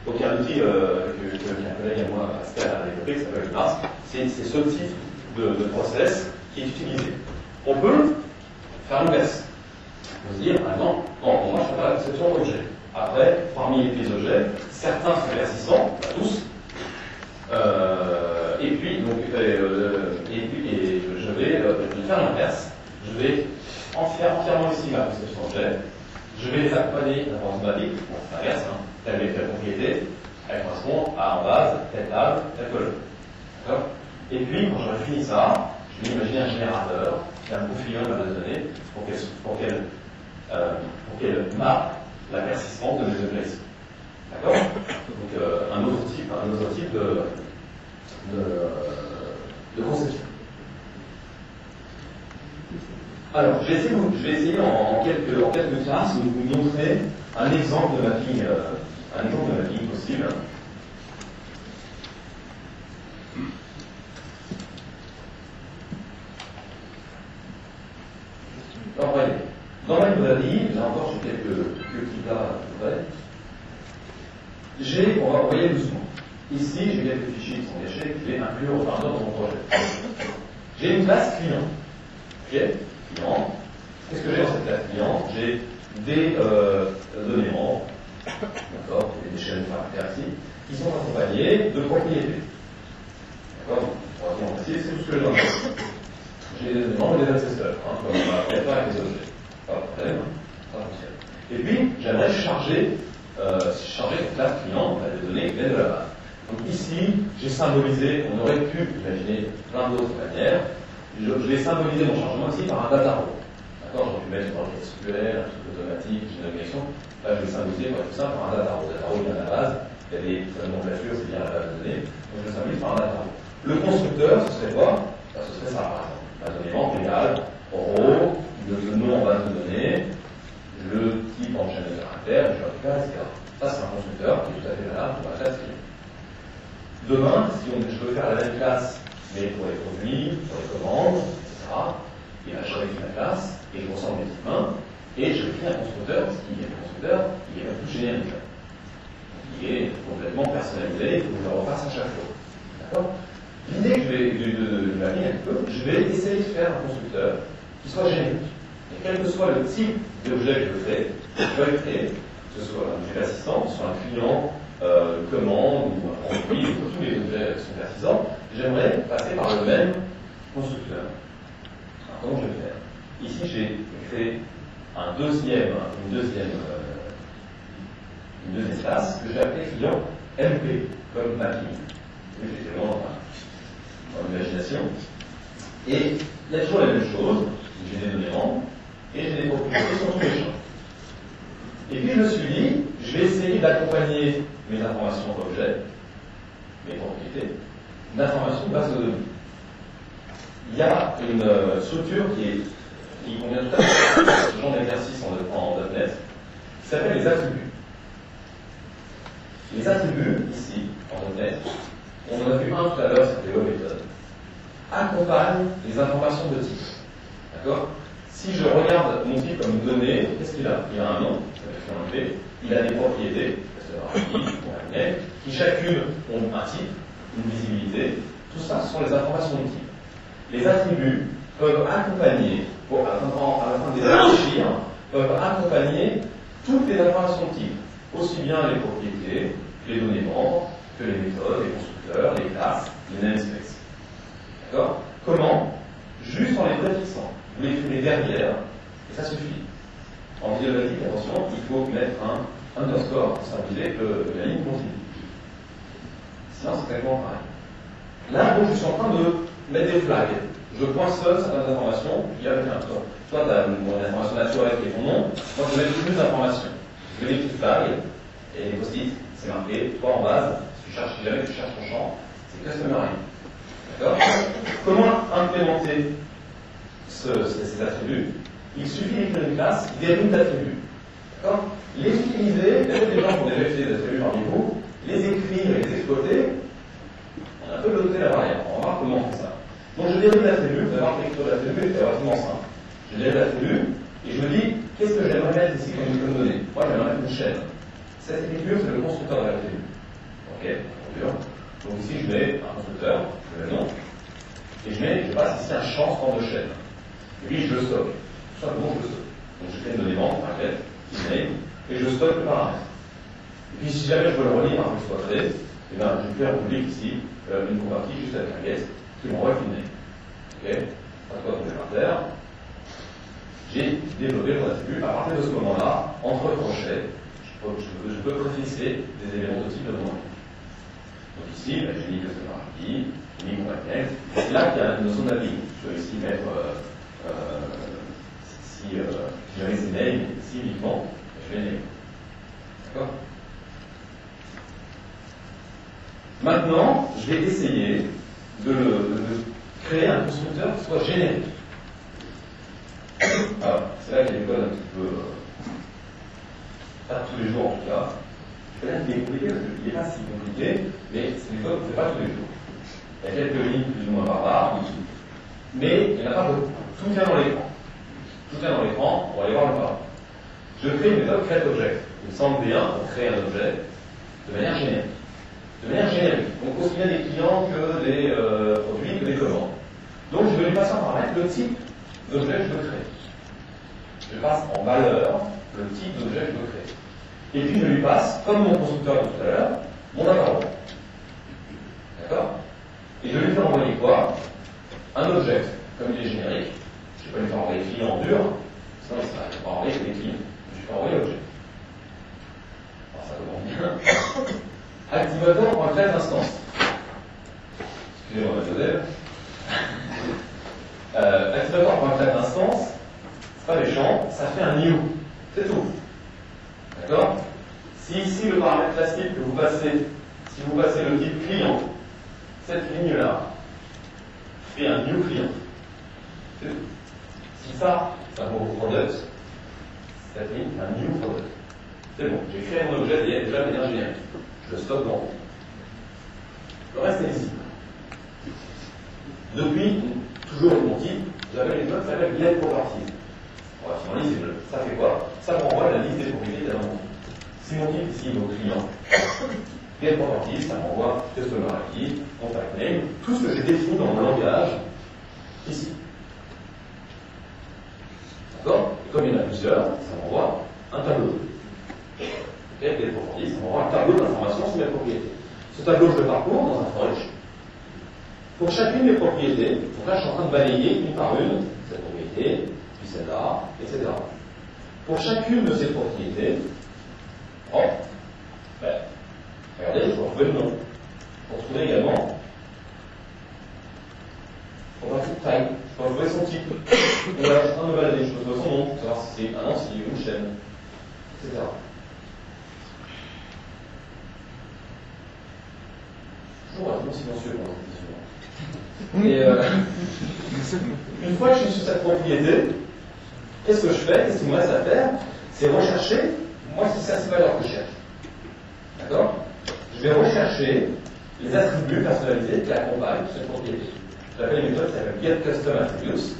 [SPEAKER 1] Donc il y a un outil qu'un collègue à moi, Pascal, a développé, qui s'appelle Mars. C'est ce type de process qui est utilisé. On peut faire l'inverse. On peut se dire, par exemple, moi je fais pas la conception d'objets. Après, parmi les objets, certains sont persistants, pas tous. Et puis, je vais faire l'inverse. Je vais faire entièrement ici ma conception d'objets. Je vais les accompagner d'informations basiques, l'inverse, telle propriété, elle correspond à en base, telle table, telle colonne. D'accord? Et puis, quand j'aurai fini ça, je vais imaginer un générateur, un profileur de base de données, pour qu'elle mappe la persistance de mes objets ici. D'accord? Donc, un autre type de conception. Alors, je vais essayer en quelques classes de vous montrer un exemple de mapping possible. Alors, voyez, dans ma librairie, là encore, j'ai quelques petits cas à peu près. On va envoyer doucement. Ici, j'ai quelques fichiers qui sont cachés que je vais inclure dans mon projet. J'ai une classe client. Ok? Client. Qu'est-ce que j'ai dans cette classe client? J'ai des données membres, d'accord, des chaînes de caractères ici, qui sont accompagnés de propriétés. D'accord? C'est tout ce que j'ai dans le j'ai des données membres et des accesseurs, comme on va faire avec les objets. Pas de problème, ça fonctionne. Et puis, j'aimerais charger cette classe client des données qui viennent de la base. Donc ici, j'ai symbolisé, on aurait pu imaginer plein d'autres manières. Je vais symboliser mon chargement ici par un data row. D'accord? J'aurais pu mettre dans le SQL, un truc automatique, une navigation. Là, je vais symboliser par tout ça par un data row. Data row vient de la base. Il y a des nomenclatures, c'est bien la base de données. Donc je symbolise par un data row. Le constructeur, ce serait quoi? Ce serait ça, par exemple. La donnée membre égale row, le nom en base de données, le type en chaîne de caractères, le vertical, etc. Ça, c'est un constructeur qui est tout à fait valable pour la classe client. Demain, si je veux faire la même classe, mais pour les produits, pour les commandes, etc., et bien, je récris ma classe, et je ressemble mes petites mains, et je récris un constructeur, parce qu'il y a un constructeur, il est un peu générique. Il est complètement personnalisé, il faut que je le refasse à chaque fois. D'accord? L'idée que je vais m'appliquer un peu, je vais essayer de faire un constructeur qui soit générique. Et quel que soit le type d'objet que je vais créer, que ce soit un objet assistant, que ce soit un client, une commande ou un produit, tous les objets qui sont persistants, j'aimerais passer par le même constructeur. Alors, comment je vais faire? Ici, j'ai créé une deuxième classe que j'ai appelée client MP, comme mapping. J'ai vraiment dans l'imagination. Et il y a toujours la même chose. J'ai des données membres et j'ai des propriétés sur tous les champs. Et puis je me suis dit, je vais essayer d'accompagner mes informations d'objets, mes propriétés, d'informations de base de données. Il y a une structure qui convient tout à fait à ce genre d'exercice en .NET, qui s'appelle les attributs. Les attributs, ici, en .NET, on en a vu un tout à l'heure, c'était méthode, accompagnent les informations de type. D'accord? Si je regarde mon type comme donnée, qu'est-ce qu'il a? Il a un nom, ça fait un P, il a des propriétés, qui chacune ont un type, une visibilité. Tout ça, ce sont les informations du type. Les attributs peuvent accompagner, à la fin de les réfléchir, peuvent accompagner toutes les informations de type, aussi bien les propriétés, les données membres, que les méthodes, les constructeurs, les classes, les namespaces. D'accord? Comment? Juste en les préfixant. Vous l'écrivez derrière, et ça suffit. En biologique, attention, il faut mettre un underscore pour symboliser la ligne continue. Sinon, c'est exactement pareil. Là, je suis en train de mettre des flags. Je poinçonne certaines informations, il y a un toi, tu as une information naturelle qui est ton nom, moi je vais mettre plus d'informations. Je mets des petites flags, et les post-it, c'est marqué, toi en base, si jamais tu cherches ton champ, c'est customer. D'accord? Comment implémenter ces attributs? Il suffit d'écrire une classe qui dérive d'attributs. D'accord? Les utiliser, peut-être des gens qui ont déjà utilisé des attributs parmi vous, les écrire et les exploiter, on a un peu bloqué la barrière. On va voir comment on fait ça. Donc je dérive l'attribut, vous allez voir que l'écriture de l'attribut est relativement simple. Je dérive l'attribut et je me dis, qu'est-ce que j'aimerais mettre ici comme donnée? Moi j'aimerais mettre une chaîne. Cette écriture, c'est le constructeur de l'attribut. Ok, donc ici je mets un constructeur, je mets le nom, et je passe ici un champ forme de chaîne. Et puis je le stocke. Tout simplement je le stocke. Donc je crée une donnée membre, paquet, email, et je stocke le paramètre. Et puis si jamais je veux le relire, que ce soit fait, et bien je vais faire un public ici, une convertie juste avec un guest, qui m'envoie le email. Ok, pas de quoi complémentaire. J'ai développé mon attribut. À partir de ce moment-là, entre crochets, je peux préfixer des éléments de type de mon attribut. Donc ici, j'ai mis customer ID, j'ai mis mon connect. C'est là qu'il y a une notion d'avis. Je peux ici mettre si j'avais ces names, ici uniquement, je vais name. D'accord? Maintenant, je vais essayer de créer un constructeur qui soit générique. Alors, c'est là qu'il y a des codes un petit peu. Pas tous les jours en tout cas. Je peux dire qu'il est compliqué parce qu'il n'est pas si compliqué, mais c'est des codes qu'on ne fait pas tous les jours. Il y a quelques lignes plus ou moins barbares, mais il n'y en a pas beaucoup. Tout vient dans l'écran. Tout vient dans l'écran, on va aller voir le pas. Je crée une méthode createObject. Il me semble bien pour créer un objet de manière générique. De manière générique. Donc aussi bien des clients que des produits, que des commandes. Donc je vais lui passer en paramètre le type d'objet que je veux créer. Je passe en valeur le type d'objet que je veux créer. Et puis je lui passe, comme mon constructeur de tout à l'heure, mon accord. D'accord? Et je vais lui faire envoyer quoi? Un objet. Comme il est générique, je ne vais pas lui faire envoyer client en dur, sinon il ne va pas envoyer des clients. Je vais faire envoyer objet. Alors ça commence bien. Activateur pour un classe d'instance. Excusez-moi, Joseph. Activateur pour un classe d'instance, c'est pas méchant, ça fait un new. C'est tout. D'accord? Si ici le paramètre classique que vous passez, si vous passez le type client, cette ligne-là fait un new client. C'est tout. Si ça vaut product, cette ligne, un new product. C'est bon, j'ai créé mon objet déjà de manière générique. Je le stocke dans. Le reste est ici. Depuis, toujours avec mon type, j'avais une note qui s'appelle get properties. On va finir lisible. Ça fait quoi? Ça me renvoie la liste des propriétés d'un mon type. Si mon type ici est au client, get properties, ça m'envoie customer ID, contact name, tout ce que j'ai défini dans mon langage ici. D'accord? Et comme il y en a plusieurs, ça m'envoie un tableau. Get properties, ça m'envoie un tableau d'informations sur mes propriétés. Ce tableau, je le parcours dans un for each. Pour chacune des propriétés, donc là je suis en train de balayer une par une cette propriété, puis celle-là, etc. Pour chacune de ces propriétés, regardez, je vais retrouver le nom. Pour trouver également, on va tout taille, je peux retrouver son type. On va en train de balader, je peux trouver son nom, pour savoir si c'est un ancien ou une chaîne, etc. Toujours relativement silencieux pour cette question. Et une fois que je suis sur cette propriété, qu'est-ce que je fais? Qu'est-ce qu'il me reste à faire? C'est rechercher, moi c'est ça, c'est pas valeur que je cherche. D'accord? Je vais rechercher les attributs personnalisés qui accompagnent cette propriété. J'appelle une méthode qui s'appelle getCustomAttributes.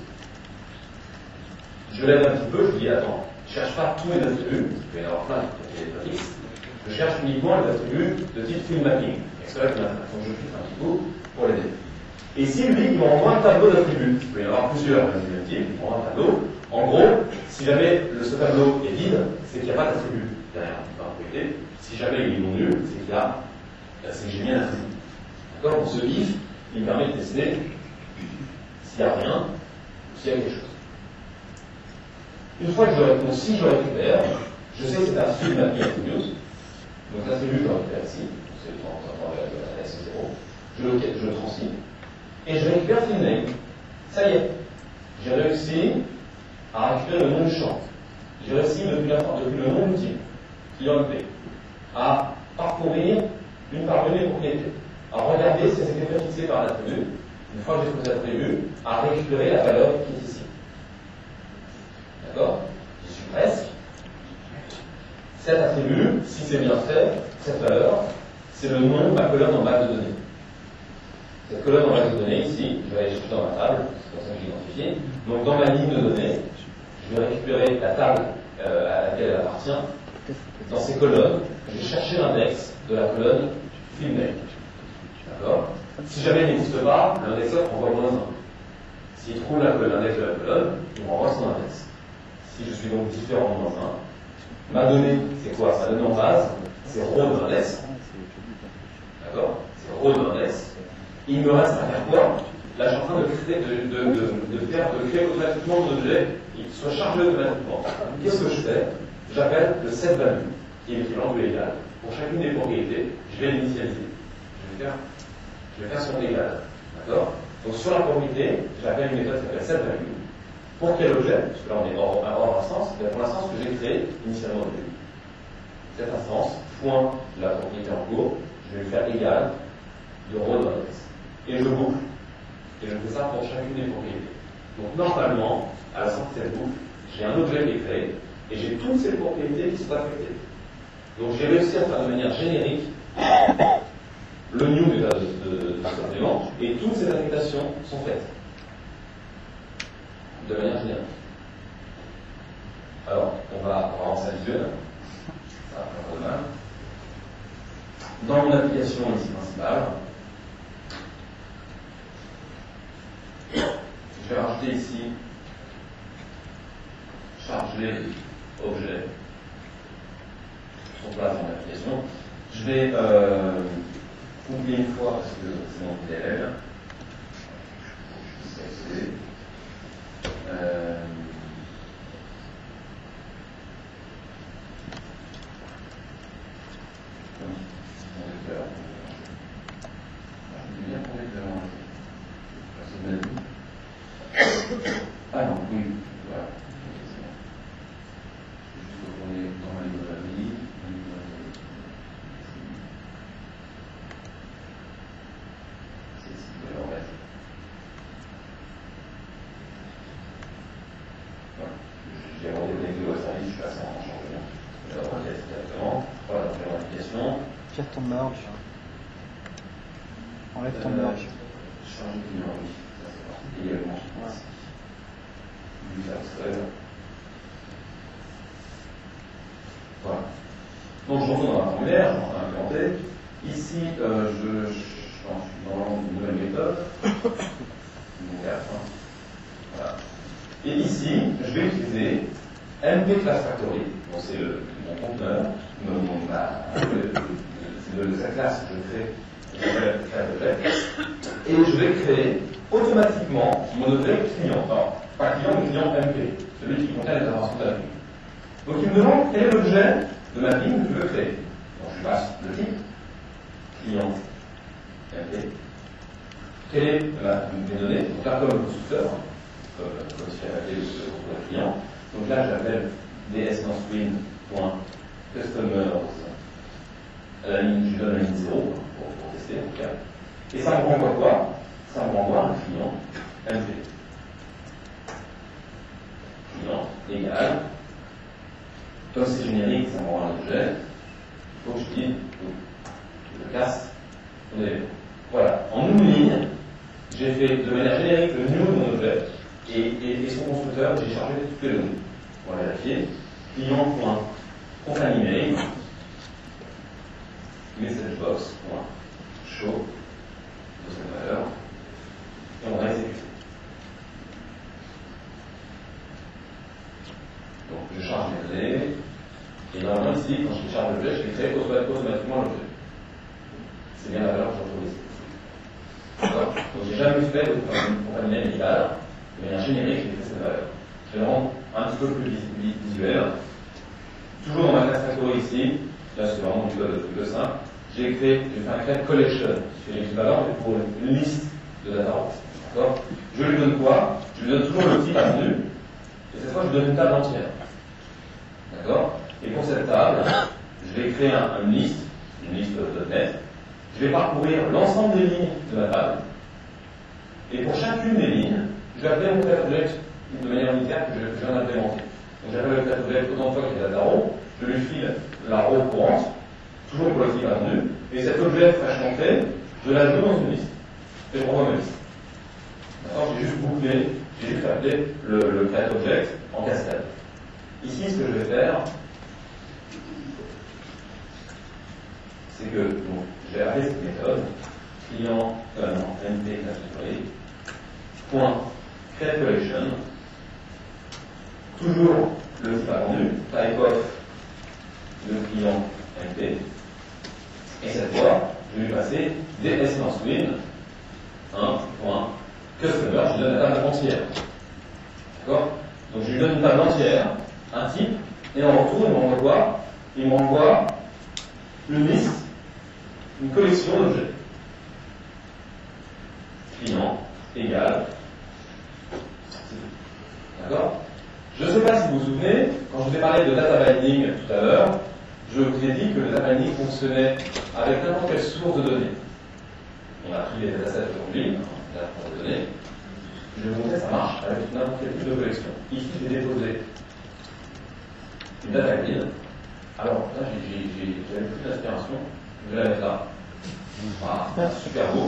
[SPEAKER 1] je lève un petit peu, je dis attends, je cherche pas tous les attributs, il peut y en avoir plein qui sont des X, je cherche uniquement les attributs de type field mapping. Extract mapping. Donc je clique un petit coup pour l'aider. Et si lui, il m'envoie un tableau d'attributs, il peut y en avoir plusieurs types, il m'envoie un tableau. En gros, si jamais ce tableau est vide, c'est qu'il n'y a pas d'attribut derrière la propriété. Si jamais il est non nul, c'est qu'il y a, c'est que j'ai mis un attribut. D'accord? Donc ce if, il me permet de tester s'il n'y a rien ou s'il y a quelque chose. Une fois que si je le récupère, je sais que c'est un field mapping attribute. Donc l'attribut que je récupère ici, c'est le S0, je le transmets. Et je récupère field name. Ça y est, j'ai réussi à récupérer le nom du champ. J'ai réussi depuis le nom du type, client IP, à parcourir une par une des propriétés, à regarder si elles étaient préfixées par l'attribut, une fois que j'ai posé l'attribut, à récupérer la valeur qui est ici. D'accord? J'y suis presque. Cet attribut, si c'est bien fait, cette valeur, c'est le nom de ma colonne en base de données. Cette colonne en base de données, ici, je vais aller chercher dans ma table, c'est comme ça que j'ai identifié. Donc dans ma ligne de données, je vais récupérer la table à laquelle elle appartient. Dans ces colonnes, je vais chercher l'index de la colonne field name. D'accord? Si jamais il n'existe pas, l'indexeur renvoie moins 1. S'il trouve l'index de la colonne, il renvoie son index. Si je suis donc différent de moins 1, ma donnée, c'est quoi? Ma donnée en base, c'est row de l'index. D'accord? C'est row de l'index. Il me reste à faire quoi? Là, je suis en train de créer automatiquement mon objet, il soit chargé automatiquement. Qu'est-ce que je fais? J'appelle le setValue, qui est l'équivalent de égal. Pour chacune des propriétés, je vais l'initialiser. Je vais faire son égal. D'accord? Donc sur la propriété, j'appelle une méthode qui s'appelle setValue. Pour quel objet? Parce que là, on est hors instance, mais pour l'instance que j'ai créé initialement au début. Cette instance, point la propriété en cours, je vais lui faire égal de row de l'index. Et je boucle. Et je fais ça pour chacune des propriétés. Donc normalement, à la sortie de cette boucle, j'ai un objet qui est créé et j'ai toutes ces propriétés qui sont affectées. Donc j'ai réussi à faire de manière générique le new de cet élément et toutes ces affectations sont faites. De manière générale. Alors, on va avancer à visuel. Ça va faire pas mal. Dans mon application ici principale, je vais rajouter ici charger objet sur place dans l'application. Je vais oublier une fois parce que c'est mon PDL. Ah non, oui, voilà. Juste retourner dans ma librairie. C'est ici que je vais le remettre. Voilà. J'ai redéconnecté le service, je suis passé en changement. Je vais le remettre directement. Voilà, je vais l'application.
[SPEAKER 2] Tire ton merge. Enlève ton merge.
[SPEAKER 1] Change de numéro, oui. Ça c'est parti. Également.
[SPEAKER 2] Ouais.
[SPEAKER 1] Voilà. Donc je retourne dans la formulaire, je suis en train d'implémenter. Ici, je suis dans une nouvelle méthode. Voilà. Et ici, je vais utiliser MP Class Factory. Donc c'est mon conteneur, c'est de sa classe que je crée. Et je vais créer automatiquement mon objet client. Enfin, pas client, mais client MP, celui qui contient les informations de la ligne. Donc il me demande quel est l'objet de ma ligne que je veux créer. Donc je passe le type, client MP. Quelle est mes données? Donc là, comme constructeur, comme si j'avais appelé le client. Donc là, j'appelle ds.screen.customers. À la ligne, je donne la ligne 0 pour tester en tout cas. Et ça me renvoie quoi? Ça me renvoie un client MP. Client égal. Comme c'est générique, ça me renvoie un objet. Il faut que je dise, je casse mon élément. Voilà. En une ligne, j'ai fait de manière générique le new de mon objet. et son constructeur, j'ai chargé toutes les données. On va vérifier. Client.company name, message box.show de cette valeur, et on va exécuter. Donc je charge mes données, et normalement ici, quand je charge l'objet, je vais créer automatiquement l'objet. C'est bien la valeur que je retrouve ici. D'accord. Donc j'ai jamais fait de compagnie name égale, mais un générique, j'ai fait cette valeur. Je vais le rendre un petit peu plus visuel. Toujours dans ma classe factory ici, là c'est vraiment du code simple, j'ai fait un create collection. J'ai l'équivalent pour une liste de data rows. D'accord. Je lui donne quoi? Je lui donne toujours le type attendu, et cette fois je lui donne une table entière. D'accord. Et pour cette table, je vais créer une liste de .NET. Je vais parcourir l'ensemble des lignes de la table. Et pour chacune des lignes, je vais appeler mon CreateObject de manière unitaire que je viens d'implémenter. Donc j'appelle le CreateObject autant de fois qu'il y a data row, je lui file la row courante, toujours pour le type attendu, et cet objet fraîchement créé, je l'ajoute dans une liste. Et je renvoie ma liste. D'accord. J'ai juste bouclé, j'ai juste appelé le CreateObject en cascade. Ici, ce que je vais faire, c'est que je vais appeler cette méthode client np point create collection, toujours le type attendu, type of le client np, et cette fois, je vais lui passer ds.swim 1.customer, je lui donne la table entière. D'accord. Donc je lui donne une table entière, un type, et en retour, il me renvoie quoi? Il me renvoie une liste, une collection d'objets. Client égale. D'accord. Je ne sais pas si vous vous souvenez, quand je vous ai parlé de data binding tout à l'heure, je vous ai dit que le data binding fonctionnait avec n'importe quelle source de données. On a pris les datasets aujourd'hui, la source de données. Je vais vous montrer que ça marche avec n'importe quel type de collection. Ici, j'ai déposé une data grid. Alors là, j'avais plus d'inspiration. Je vais la mettre là. Voilà, super beau.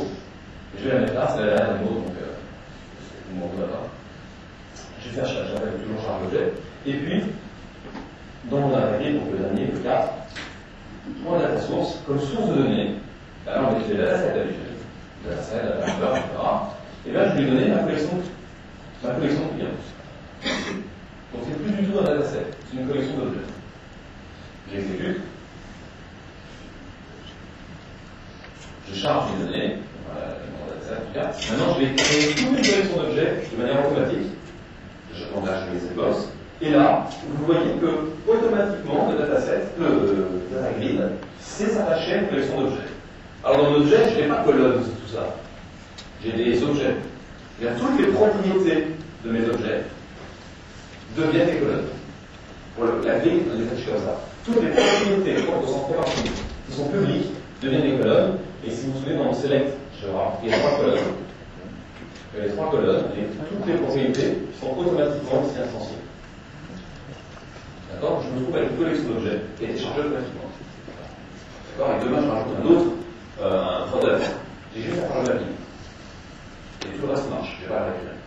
[SPEAKER 1] Et je vais la mettre là, c'est la dernière mot, donc c'est mon mot là. Je vais faire j'appelle toujours charge objet. Et puis, dans mon data grid, donc le dernier, le 4, mon data source, comme source de données, là on va utiliser la datasets d'habitude, dataset, dataset, etc. Et là, je vais lui donner ma collection de clients. Donc c'est plus du tout un dataset, c'est une collection d'objets. J'exécute. Je charge les données, voilà, mon dataset en tout cas. Maintenant, je vais créer toute une collection d'objets de manière automatique. Je engage les box. Et là, vous voyez que automatiquement, le dataset, le data grid, c'est s'attacher à une collection d'objets. Alors dans l'objet, je n'ai pas de colonne, tout ça. J'ai des objets. C'est-à-dire toutes les propriétés de mes objets deviennent des colonnes. Pour la grille, on les affiche comme ça. Toutes les propriétés qui sont publiques deviennent des colonnes. Et si vous vous souvenez, dans le select, je vais avoir les 3 colonnes. Les 3 colonnes, et toutes les propriétés sont automatiquement ici instantiées. D'accord. Je me trouve avec une collection d'objets qui a été chargée automatiquement. D'accord. Et demain, je rajoute un autre, un product. J'ai juste à changer la ligne. Et tout le reste marche. Je vais pas la récupérer.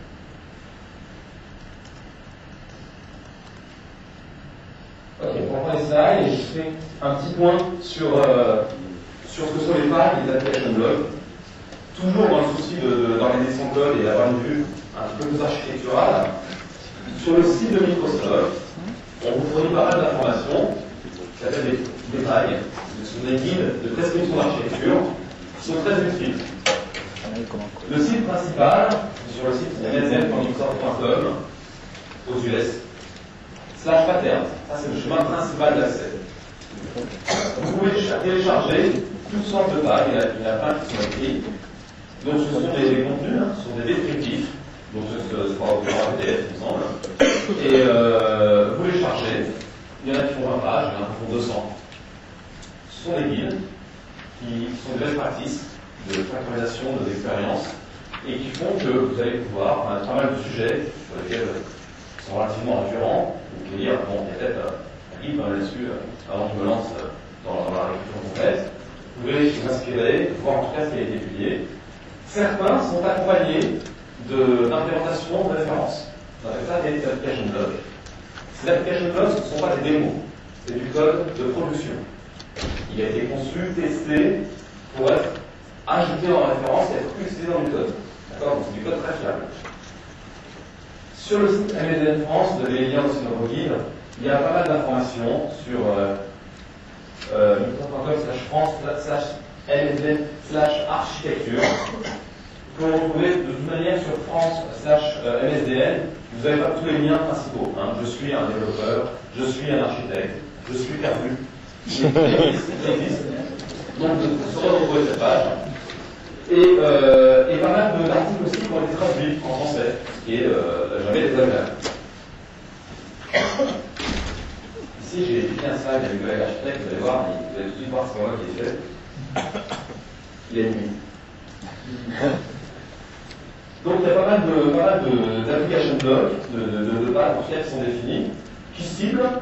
[SPEAKER 1] Ok, on prend les slides et je fais un petit point sur ce que sont les failles et les application logs. Toujours dans le souci d'organiser son code et d'avoir une vue un petit peu plus architecturale. Sur le site de Microsoft, on vous fournit pas mal d'informations qui s'appellent des tags. Ce sont des guides de prescription d'architecture qui sont très utiles. Le site principal, sur le site netsm.microsoft.com, aux US, /pattern, ça c'est le chemin principal d'accès. Vous pouvez télécharger toutes sortes de tags, il y en a plein qui sont écrits. Donc ce sont des contenus, ce sont des descriptifs, donc ce sera au PDF il me semble. Et vous les chargez, il y en a qui font 20 pages, il y en a qui font 200. Ce sont des guides qui sont des best practices de factorisation de l'expérience et qui font que vous allez pouvoir, on a pas mal de sujets sur lesquels sont relativement récurrents, vous pouvez dire, bon, il y a peut-être un guide là-dessus avant que je me lance dans la réflexion complète. Vous pouvez vous inspirer, voir en tout cas ce qui a été publié. Certains sont accompagnés d'implémentation de référence. On appelle ça des application blocks. Ces application blocks ne sont pas des démos, c'est du code de production. Il a été conçu, testé pour être ajouté en référence et être utilisé dans du code. D'accord? Donc c'est du code très fiable. Sur le site MSDN France, vous avez les liens aussi dans vos guides, il y a pas mal d'informations sur microsoft.com/france/msdn/architecture que vous retrouvez de toute manière sur France/MSDN. Vous avez pas tous les liens principaux. Hein. Je suis un développeur, je suis un architecte, je suis perdu. Il existe. Donc, vous saurez retrouver cette page. Et pas mal d'articles aussi qui ont été traduits en français, qui est jamais désagréable. Ici, j'ai écrit un slide avec le collègue architecte, vous allez voir, vous allez tout de suite voir ce qu'on voit qui est fait. Il est nuit. Donc, il y a pas mal d'application blocks, de pages en fait qui sont définies, qui ciblent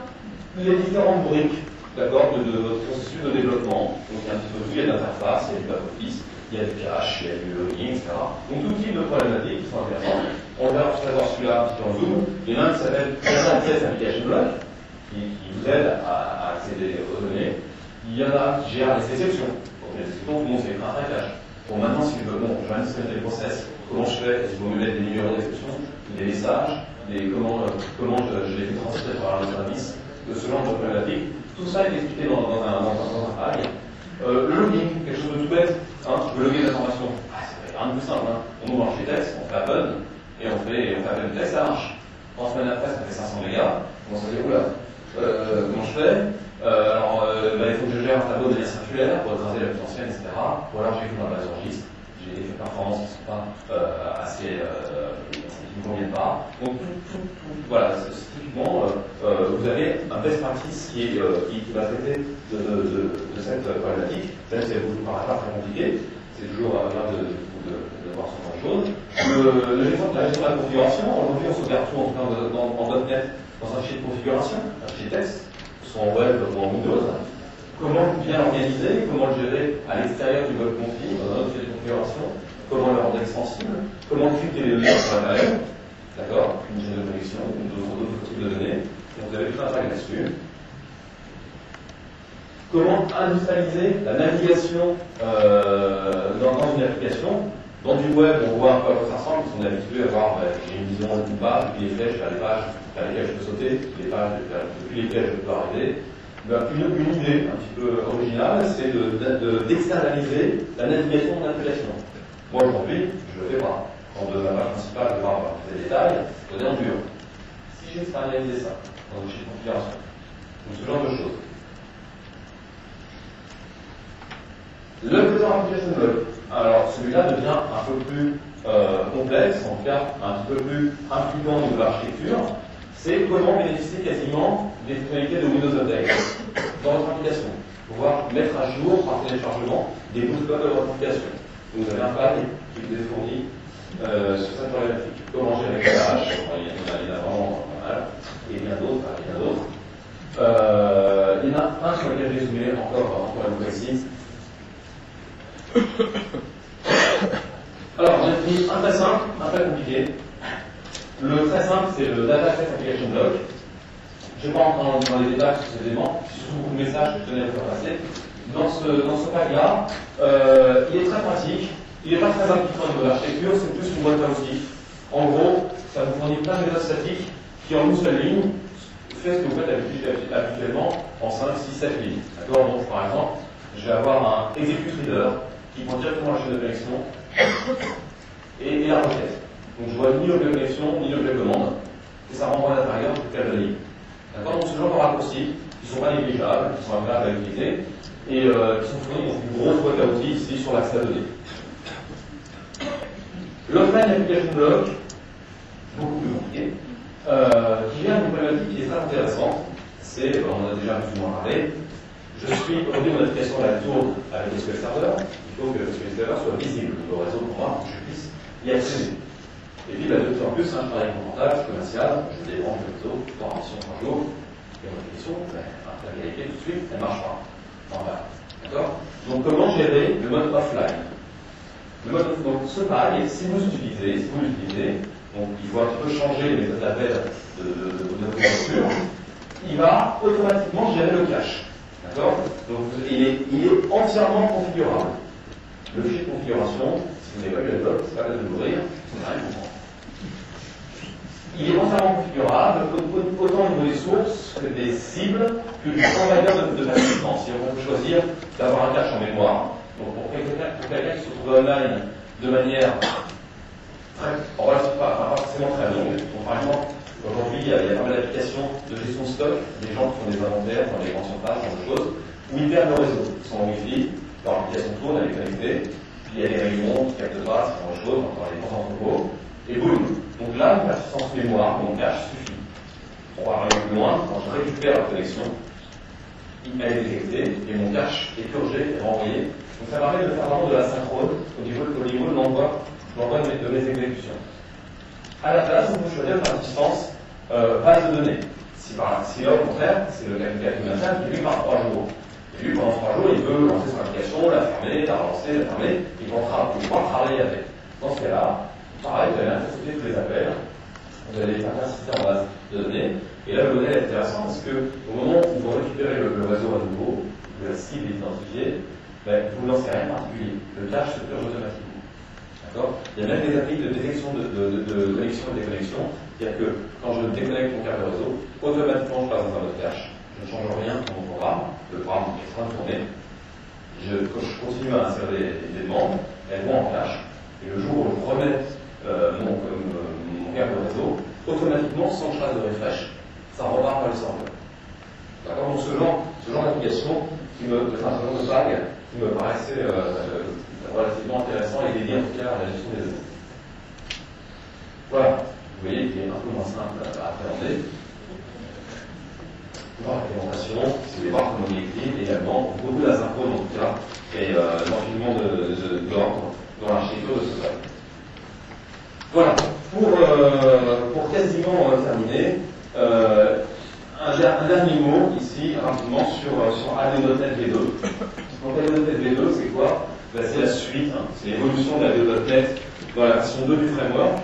[SPEAKER 1] les différentes briques, d'accord, de votre processus de développement. Donc, il y a un petit peu tout, il y a de l'interface, il y a du back-office, il y a du cache, il y a du logging, etc. Donc, tout type de problématiques qui sont intéressantes. On verra tout à l'heure celui-là en zoom. Il y en a un qui s'appelle Access Application Block, qui vous aide à accéder aux données. Il y en a qui gèrent les exceptions. Donc, les exceptions, tout le monde fait un traquage. Bon, maintenant, si je veux, bon, je vais installer des process. Comment je fais? Est-ce que vous me mettez des numéros d'exception, des messages, comment je les fais transmettre par un service, de ce genre de problématiques. Tout ça est expliqué dans un file. Le logging, quelque chose de tout bête. Hein, je peux loguer l'information. C'est rien de plus simple. Hein. On ouvre un GText, on fait open, et on fait appel de texte, ça marche. 3 semaines après, ça fait 500 mégas. On se dit, oula, comment je fais? Il faut que je gère un tableau de liens circulaires pour tracer la potentielle, etc. Ou alors j'ai fait dans la base de registre. J'ai des performances qui ne sont pas assez. Qui ne conviennent pas. Donc, voilà, typiquement, vous avez un best practice qui va traiter de cette problématique, même si elle vous paraît pas très compliquée. C'est toujours bien de voir ce genre de choses. La gestion de la configuration, aujourd'hui, on se garde tout en .NET dans un fichier de configuration, un fichier texte, soit en web ou en Windows. Comment bien l'organiser, comment le gérer à l'extérieur du web config, dans un autre fichier de configuration, comment le rendre extensible, comment crypter les données sur l'intérieur, d'accord, une chaîne de connexion, ou d'autres types de données, et vous avez tout un travail là-dessus. Comment industrialiser la navigation dans une application. Dans du web, on voit un peu à quoi ça ressemble, parce qu'on est habitué à voir une vision d'une page, puis les flèches vers les pages vers lesquelles je peux sauter, depuis lesquelles je peux arriver. Une idée un petit peu originale, c'est d'externaliser la navigation de l'application. Moi aujourd'hui, je ne le fais pas. Quand de la page principale, je vais voir des détails, je vais en dur. Si j'externalisais ça dans une fichier de configuration, ou ce genre de choses. Le Builder Application Block, alors celui-là devient un peu plus complexe, en tout cas un petit peu plus impliquant au niveau de l'architecture. C'est comment bénéficier quasiment des fonctionnalités de Windows Update dans votre application. Pouvoir mettre à jour par téléchargement des bouts de code de votre application. Vous avez un pack qui vous est fourni sur cette problématique. Comment gérer les tâches, il y en a vraiment pas mal, et bien d'autres, il y en a un sur lequel j'ai zoomé encore une fois ici. Alors, j'ai pris un très simple, un très compliqué. Le très simple, c'est le Datasets Application Block. Je ne vais pas rentrer dans les détails sur ces éléments, c'est surtout beaucoup de messages que je tenais à vous faire passer. Dans ce pack-là, il est très pratique, il n'est pas très impliquant au niveau de l'architecture, c'est plus une boîte à outils. En gros, ça vous fournit plein de méthodes statiques qui, en une seule ligne, fait ce que vous faites habituellement en 5, 6, 7 lignes. D'accord? Donc, par exemple, je vais avoir un execute reader qui prend directement la chaîne de connexion et la requête. Donc je vois ni l'objet connexion, ni l'objet commande, et ça renvoie à l'intérieur toute la ligne. D'accord? Donc ce genre de raccourcis, qui ne sont pas négligeables, qui sont agréables à utiliser, et qui sont fournis dans une grosse boîte à outils ici sur l'accès à données. L'Offline Application Block, beaucoup plus compliqué, qui vient d'une problématique qui est très intéressante, c'est, on en a déjà plus ou moins parlé, je suis aujourd'hui mon application à la tourne avec SQL Server, il faut que SQL Server soit visible au réseau pour moi, pour que je puisse y accéder. Et puis, de plus en plus, je travaille avec mon montage commercial, je débranche le réseau, je pars en mission 3 jours, et mon application, la qualité tout de suite, elle ne marche pas. Enfin, d'accord? Donc, comment gérer le mode offline? Le mode donc ce pareil, si vous l'utilisez, donc il faut un petit peu changer les méthodes d'appel de procédure, il va automatiquement gérer le cache. D'accord? Donc il est entièrement configurable. Le fichier de configuration, si vous n'avez pas vu la doc, c'est pas la peine de l'ouvrir, vous n'avez rien comprendre. Il est entièrement configurable, autant au niveau des sources que des cibles, que du provider de persistance. Si on peut choisir d'avoir un cache en mémoire, donc pour quelqu'un qui se trouve online de manière pas forcément très longue. Donc, par exemple, aujourd'hui, il y a pas mal d'applications de gestion de stock, des gens qui font des inventaires dans les grandes surfaces, dans des choses, où ils perdent le réseau. Ils sont en Wi-Fi, leur application tourne, elle est connectée, puis il y a des réunions qui captent pas, ce genre de choses, dans les grands entrepôts, et boum. Donc là, une persistance mémoire, mon cache suffit. On va aller plus loin, quand je récupère la connexion, elle est détectée, et mon cache est purgé et renvoyé. Donc ça permet de faire vraiment de la synchrone au niveau de l'envoi de mes exécutions. À la place, on peut choisir par distance base de données. Si là, au contraire, c'est le cas du matin qui lui par 3 jours. Et lui, pendant 3 jours, il peut lancer son application, la fermer, la relancer, la fermer, il va pouvoir travailler avec. Dans ce cas-là, pareil, vous allez intercepter tous les appels, vous allez les faire persister en base de données, et là, le modèle est intéressant parce que au moment où vous récupérez le réseau à nouveau, où la cible est identifiée, vous ne lancez rien de particulier. Le cache se purge automatiquement. D'accord? Il y a même des applis de détection de connexion et déconnexion. C'est-à-dire que quand je déconnecte mon câble réseau, automatiquement je passe dans un autre cache. Je ne change rien dans mon programme. Le programme est en train de tourner. Quand je continue à insérer des demandes, elles vont en cache. Et le jour où je remets mon câble réseau, automatiquement, sans que je fasse de refresh, ça repart par le serveur. D'accord? Donc ce genre d'application, ce genre de vague, qui me paraissait relativement intéressant et dédié en tout cas à la gestion des données. Voilà, vous voyez qu'il est un peu moins simple à appréhender. Voir l'implémentation, si vous voulez voir comment il est écrit également, beaucoup d'asynchrone en tout cas, et l'enfilement d'ordre dans l'architecture de ce code. Voilà, pour quasiment terminer, un dernier mot ici, rapidement, sur AD.NET V2. Donc AD.NET V2, c'est quoi? C'est la suite, c'est l'évolution de AD.NET dans la version 2 du framework.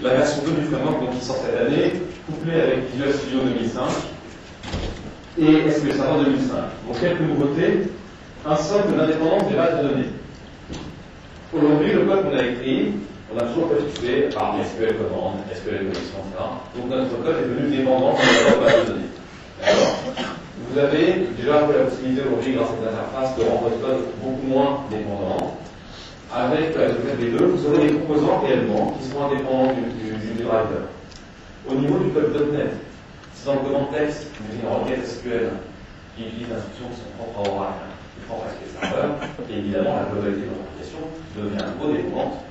[SPEAKER 1] La version 2 du framework donc, qui sort cette année, couplée avec Visual Studio 2005 et SQL Server 2005. Donc quelques nouveautés, un socle d'indépendance des bases de données. Aujourd'hui, le code qu'on a écrit, on a toujours codifié par SQL command, SQL connexion, etc. Donc notre code est devenu dépendant de la base de données. D'accord? Vous avez déjà la possibilité aujourd'hui, grâce à cette interface, de rendre votre code beaucoup moins dépendant. Avec le V2, vous aurez des composants réellement qui seront indépendants du driver. Au niveau du code .NET, si dans le command texte, vous avez une requête SQL qui utilise l'instruction qui sont propres à Oracle, qui propre à SQL Server, et évidemment la globalité de votre application devient codépendante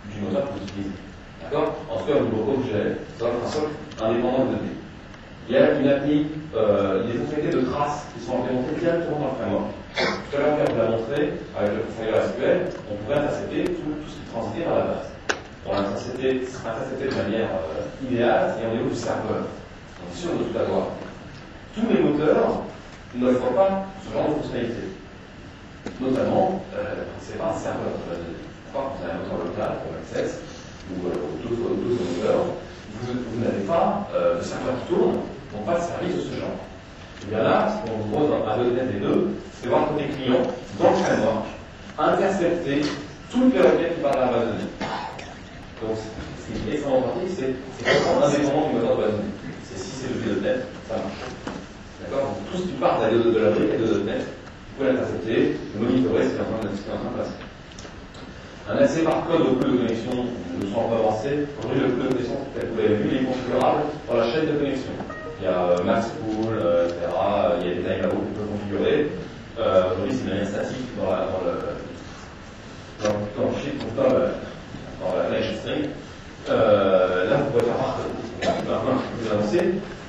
[SPEAKER 1] du moteur que vous utilisez. D'accord? En tout cas, au niveau objet, ça va être un socle indépendant de données. Il y a une appli, des fonctionnalités de traces qui sont implémentées directement dans le framework. Tout à l'heure, on vous l'a montré, avec le configurateur SQL, on pouvait intercepter tout ce qui transitait par la base. On l'a intercepté de manière idéale et au niveau du serveur. On est sûr de tout avoir. Tous les moteurs n'offrent pas ce genre de fonctionnalité. Notamment, c'est pas un serveur de base de données. Vous avez un moteur local comme Access ou d'autres moteurs. Vous n'avez pas de serveur qui tourne, donc pas de service de ce genre. Et bien là, ce qu'on vous propose à .NET V2, c'est voir côté client, dans le framework, intercepter toutes les requêtes qui partent de la base de données. Donc, ce qui est extrêmement pratique, c'est vraiment indépendant du moteur de base de données. Si c'est le .NET, ça marche. D'accord? Donc, tout ce qui part de la brique de .NET, vous pouvez l'intercepter, monitorer ce qui est en train de passer. Un accès par code au flux de connexion ne sont pas avancés. Aujourd'hui, le flux de connexion, tel que vous l'avez vu, il est configurable dans la chaîne de connexion. Il y a Maxpool, etc. Il y a des timelabos qu'on peut configurer. Aujourd'hui, c'est de manière statique dans le sheet comptable, dans la connection string. Là, vous pouvez faire par code. Maintenant, plus avancé.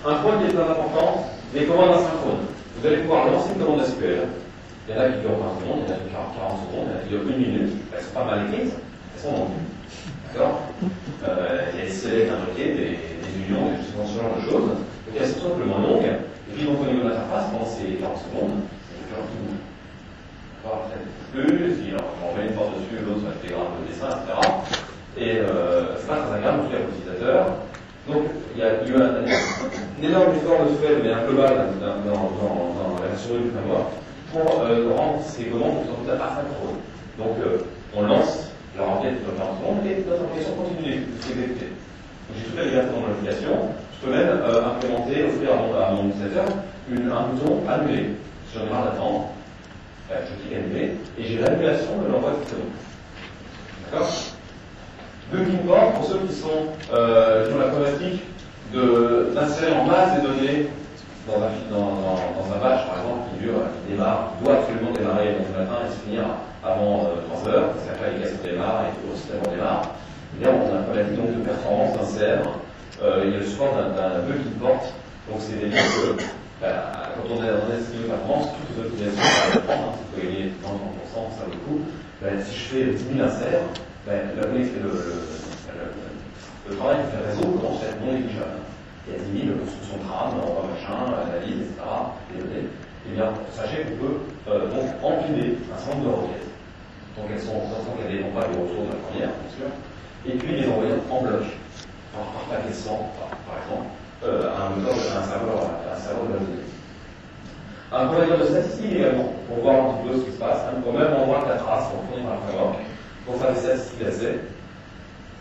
[SPEAKER 1] Un point qui est très important, les commandes asynchrones. Vous allez pouvoir lancer une commande SQL. Il y en a qui durent 20 secondes, il y en a qui durent 40 secondes, il y en a qui durent 1 minute. Elles sont pas mal écrites, elles sont vendues. D'accord? Il y a des select invoqués, des unions, ce genre de choses. Donc elles sont simplement longues. Et puis donc au niveau de l'interface, pendant ces 40 secondes, c'est quelque chose qui bouge. D'accord? Peut-être plus, si alors, j'en mets une porte dessus, l'autre ça fait grave. dessin, etc. Et c'est pas très agréable, en tout cas, pour l'utilisateur. Donc, il y a eu un énorme effort de fait, mais un global dans la version du framework, pour rendre ces commandes tout à synchrone. Donc, on lance la requête qui doit faire en seconde, et notre application continue de s'exécuter. Donc, j'ai toute la liberté dans l'application. Je peux même implémenter, offrir à mon utilisateur un bouton annuler. Si j'en ai marre d'attendre, je clique annuler, et j'ai l'annulation de l'envoi de seconde. D'accord? Bugging port, pour ceux qui ont la problématique d'insérer en masse des données dans un batch, par exemple, qui démarre, qui doit absolument démarrer le matin et se finir avant 3 heures, parce qu'après l'application démarre et que le système démarre. Et là, on a une problématique donc, de performance d'insert. Il y a le support d'un bugging port, donc c'est des liens que, quand on est dans un estimé de performance, toutes les optimisations, ça va prendre, c'est gagner 30%, ça vaut le coup. Si je fais 10 000 inserts, le travail que fait le réseau commence à être non négligeable. Il y a 10 000 constructions de RAM, envoi machin, analyse, etc. Les données. Eh bien, sachez qu'on peut donc empiler un certain nombre de requêtes. Donc elles sont qu'elles n'ont pas les retours de la première, bien sûr. Et puis les envoyer en bloc. Par paquet 100, par exemple, à un serveur de la donnée. Un provider de statistiques également, pour voir un petit peu ce qui se passe, au même endroit que la trace pour fournir par le framework, pour faire des statistiques d'essai.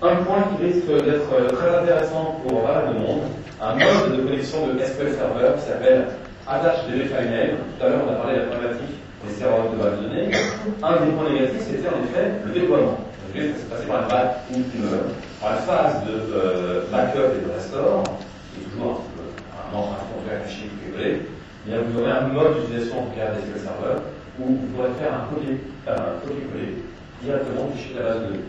[SPEAKER 1] Un point qui risque d'être très intéressant pour pas mal de monde, un mode de connexion de SQL Server qui s'appelle AttachDB FileName. Tout à l'heure, on a parlé de la problématique des serveurs de base de données. Un des points négatifs, c'était en effet le déploiement. C'est passé par la phase de backup et de restore, qui est toujours un entrée à cacher qui est volé. Bien, vous aurez un mode d'utilisation en tout cas d'SQL Server où vous pourrez faire un copier-coller directement du fichier de la base de données.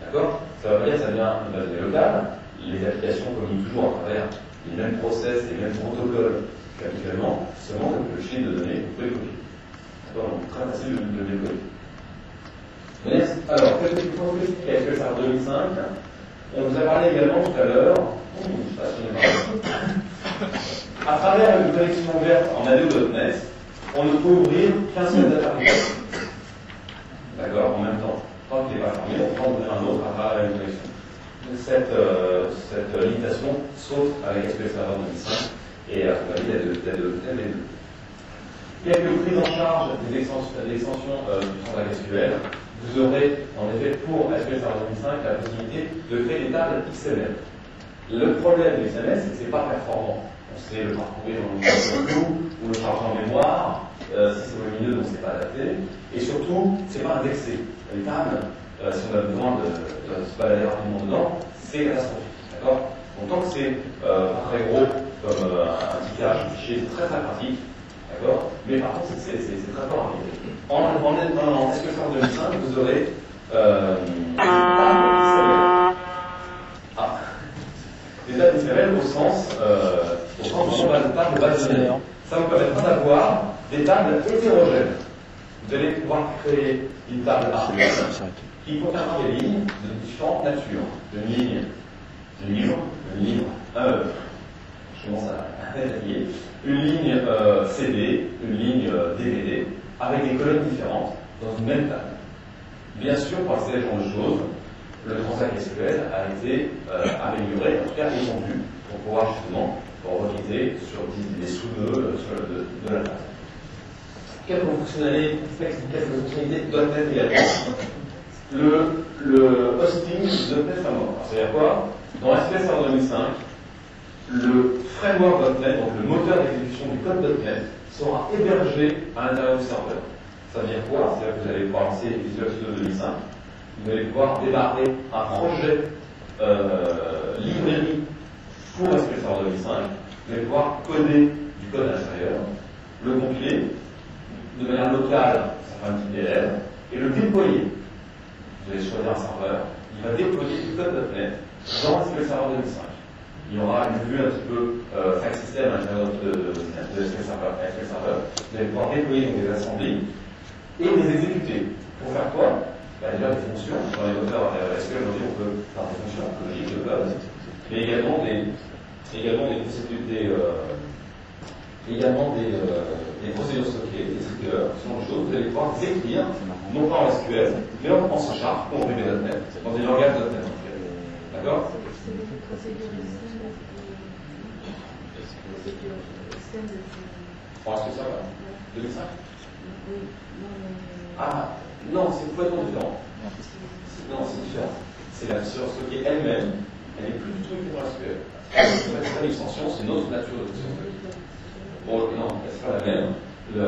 [SPEAKER 1] D'accord? Ça veut dire que ça devient une base de données locale. Les applications communiquent toujours à travers les mêmes process, les mêmes protocoles qu'habituellement, seulement que le fichier de données, vous pouvez copier. D'accord? Donc, très facile de le décoller. Alors, quelques spécifiques à SQL Server 2005. On vous a parlé également tout à l'heure. À travers une connexion ouverte en ADO.NET, on ne peut ouvrir qu'un seul data request. D'accord, en même temps. Tant qu'il n'est pas fermé, on peut ouvrir un autre à travers une connexion. Cette limitation saute avec SQL Server 2005 et a permis d'être quelques prises en charge des extensions du transact SQL. Vous aurez en effet pour SQL Server 2005 la possibilité de créer des tables XML. Le problème du XML, c'est que ce n'est pas performant. On sait le parcourir dans le flou ou le charger en mémoire, si c'est au milieu, donc c'est pas adapté. Et surtout, c'est pas indexé. Les tables, si on a besoin de se balader rapidement dedans, c'est catastrophique. D'accord? Donc tant que c'est pas très gros comme un tickage de fichier, c'est très très pratique. D'accord? Mais par contre, c'est très fort à arriver. En SQL Server 2005, vous aurez des tables XML. Des tables XML au sens où on ne pas de base de données. Ça vous permettra d'avoir des tables hétérogènes. Vous allez pouvoir créer une table HTML qui contiendra des lignes de différentes natures. Une ligne livre, je commence à détailler, une ligne CD, une ligne DVD, avec des colonnes différentes dans une même table. Bien sûr, pour accéder à ce genre de choses, le transact SQL a été amélioré, en tout cas étendu, pour pouvoir justement requêter sur des sous-nœuds de la table. Quelques fonctionnalités .NET également. Le hosting de .NET Framework. C'est-à-dire quoi? Dans SQL Server 2005, le framework .NET, donc le moteur d'exécution du code .NET, sera hébergé à l'intérieur du serveur. Ça veut dire quoi? C'est-à-dire que vous allez pouvoir lancer Visual Studio 2005, vous allez pouvoir démarrer un projet librairie pour SQL Server 2005, vous allez pouvoir coder du code à l'intérieur, le compiler de manière locale, ça fera un petit DLL, et le déployer. Vous allez choisir un serveur, il va déployer du code .NET dans SQL Server 2005. Il y aura une vue un petit peu file system à l'intérieur de SQL Server. Vous allez pouvoir déployer des assemblées et les exécuter. Pour faire quoi? Déjà des fonctions. Dans les moteurs SQL, aujourd'hui, on peut faire des fonctions logiques de code, mais également des les procédures stockées, les triggers, ce genre de choses, vous allez pouvoir les écrire, non pas en SQL, mais en C# ou en VB.NET, dans des langages .NET. D'accord? En SQL Server 2005? Ah, non, c'est complètement différent. Non, c'est différent. C'est la procédure stockée elle-même, elle n'est plus du tout écrite dans SQL. C'est pas une extension, c'est une autre nature de procédure stockée. Bon, non, c'est pas la même. La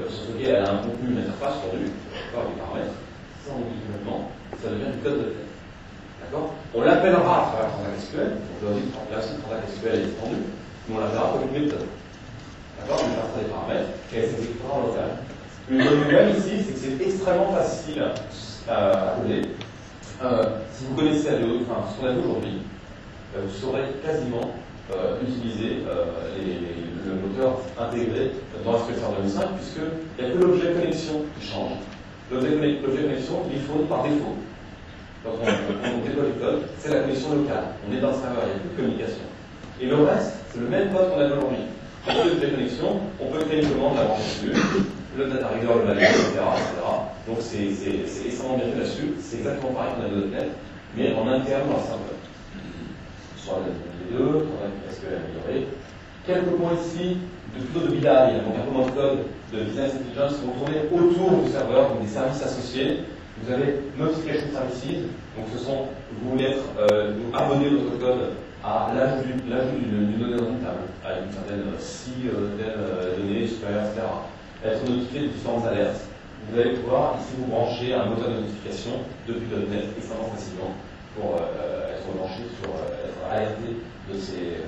[SPEAKER 1] procédure stockée, elle a un contenu, une interface tendue, par des paramètres. Ça, on dit complètement, ça devient du code de tête. D'accord? On l'appellera à travers Transact SQL, donc je dis que Transact SQL est étendue, mais on l'appellera comme une méthode. D'accord? On va faire des paramètres et elle s'exécutera en local. Une bonne nouvelle ici, c'est que c'est extrêmement facile à coder. Si vous connaissez Adobe, enfin, ce qu'on a fait aujourd'hui, vous saurez quasiment utiliser le moteur intégré dans SQL Server 2005, puisqu'il n'y a que l'objet connexion qui change. L'objet connexion, il est fourni par défaut. Quand on déploie du code, c'est la connexion locale. On est dans le serveur, il n'y a plus de communication. Et le reste, c'est le même code qu'on a aujourd'hui. Pour l'objet connexion, on peut créer une commande, la brancher dessus, le data reader, le manager, etc. Donc c'est extrêmement bien fait là-dessus. C'est exactement pareil qu'on a de .NET, mais en interne dans le serveur. Soit les deux, on a SQL amélioré. Quelques points ici, plutôt de BI, donc un peu moins de code, de business intelligence, vous tournez autour du serveur, donc des services associés. Vous avez Notification Services, donc ce sont, vous voulez vous abonner votre code à l'ajout d'une donnée dans une table, avec une certaine si telle donnée supérieure, etc. Être notifié de différentes alertes. Vous allez pouvoir ici vous brancher à un moteur de notification depuis .NET extrêmement facilement pour être branché sur, être alerté de ces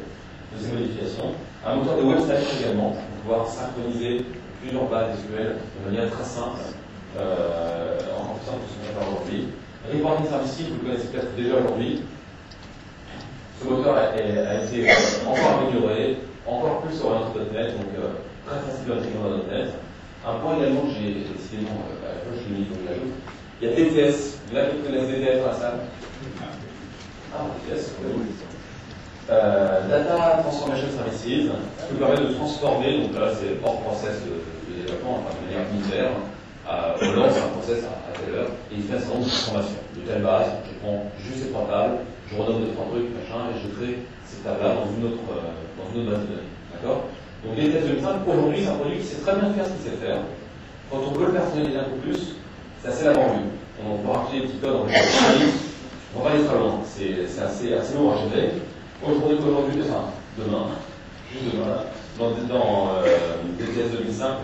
[SPEAKER 1] modifications. Un moteur de website également, pour pouvoir synchroniser plusieurs bases SQL de manière très simple, en puissance de ce qu'on fait aujourd'hui. Reporting Services, vous le connaissez peut-être déjà aujourd'hui. Ce moteur a été encore amélioré, encore plus sur .NET, donc très facile d'intégrer dans .NET. Un point également que j'ai décidé, à la fois je l'ai mis, donc je l'ajoute. Il y a DTS, il y en a qui connaissent DTS dans la salle. Ah, DTS, oui. Data Transformation Services, qui vous permet de transformer, donc là c'est hors process de développement, enfin de manière unitaire. On lance un process à telle heure et il fait un certain nombre de transformations. De telle base, je prends juste ces trois tables, je redonne deux, trois trucs, machin, et je crée ces tables-là dans une autre base de données. D'accord? Donc les tests 2005, aujourd'hui, c'est un produit qui sait très bien faire ce qu'il sait faire. Quand on veut le personnaliser un peu plus, c'est assez laborieux. On peut rajouter des petits codes en fait, on va pas aller très loin. C'est assez long à gérer. Aujourd'hui, demain, juste demain, dans DTS 2005,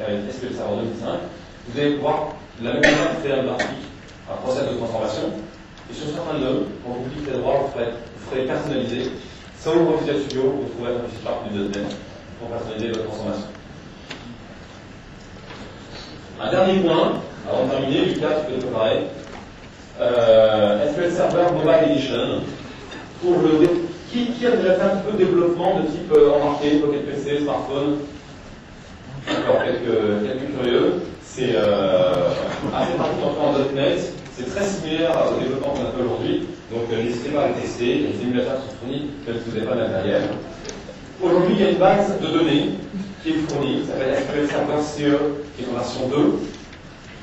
[SPEAKER 1] avec SQL Server 2005, vous allez pouvoir, de la même manière, créer un article, un process de transformation, et sur certains nodes, quand vous cliquez à droite, vous ferez personnaliser. Ça ouvre Visual Studio, vous trouverez un petit chart du .NET pour personnaliser votre transformation. Un dernier point, avant de terminer, Lucas, tu peux te préparer. SQL Server Mobile Edition, pour qui a déjà fait un petit peu de développement de type embarqué, Pocket PC, smartphone? Encore quelques curieux. C'est assez pratique en .NET. C'est très similaire au développement qu'on a fait aujourd'hui. Donc n'hésitez pas à le tester. Les émulateurs sont fournis, même si vous n'avez pas de matériel. Aujourd'hui, il y a une base de données qui est fournie, qui s'appelle SQL Server CE, qui est en version 2.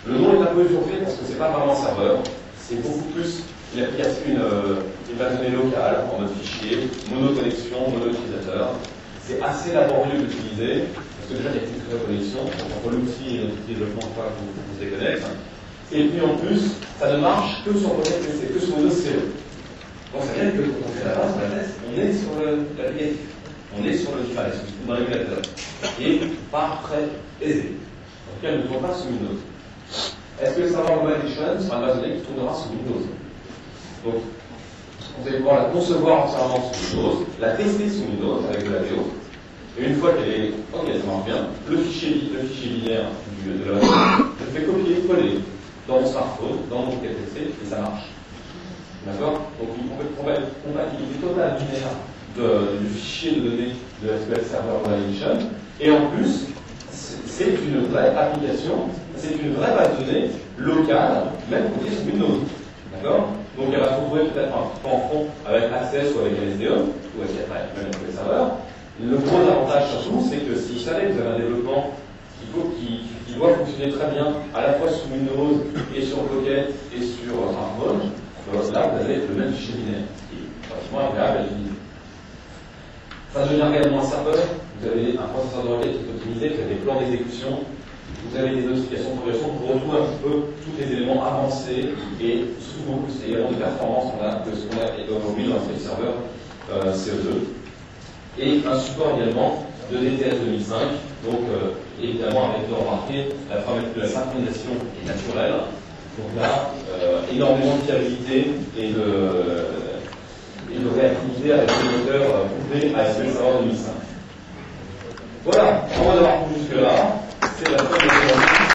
[SPEAKER 1] Le nom est un peu usurpé parce que c'est pas vraiment un serveur. C'est beaucoup plus une application, une base de données locale, en mode fichier, mono-connexion, mono-utilisateur. C'est assez laborieux d'utiliser, parce que déjà il y a quelques connexions, donc entre l'outil et notre développement, pas que vous déconnectez. Et puis en plus, ça ne marche que sur Pocket PC, que sur Windows CE. Donc ça veut dire que quand on fait la base, on est sur l'applicatif, on est sur le device, dans l'émulateur. Et pas très aisé. En tout cas, elle ne tourne pas sous Windows. Est-ce que le serveur Mobile Edition sera une base de données qui tournera sous Windows? Donc, vous allez pouvoir la concevoir entièrement sous Windows, la tester sous Windows avec de la VO. Et une fois qu'elle est, ok, ça marche bien, le fichier binaire de la base, je fais copier-coller dans mon smartphone, dans mon PC, et ça marche. D'accord? Donc, une compatibilité totale binaire du fichier de données de SQL Server Mobile Edition. Et en plus, c'est une vraie application, c'est une vraie base de données locale, même côté sur Windows. D'accord? Donc elle va se retrouver peut-être un petit peu en front avec Access ou avec LSDE, ou avec même SQL Server.
[SPEAKER 3] Le gros avantage surtout, c'est que si vous savez que vous avez un développement qui doit fonctionner très bien, à la fois sur Windows et sur Pocket et sur smartphone, là vous avez le même fichier binaire, qui est pratiquement agréable à utiliser. Ça devient réellement un serveur, vous avez un processeur de relais qui est optimisé, vous avez des plans d'exécution, vous avez des notifications de progression pour retrouver un petit peu tous les éléments avancés et surtout beaucoup plus également de performance que ce qu'on a aujourd'hui dans les serveurs CE2. Et un support également de DTS 2005, donc évidemment avec remarqué la synchronisation est naturelle, donc là énormément de fiabilité et de réactivité avec le moteur couplé à SQL Server 2005.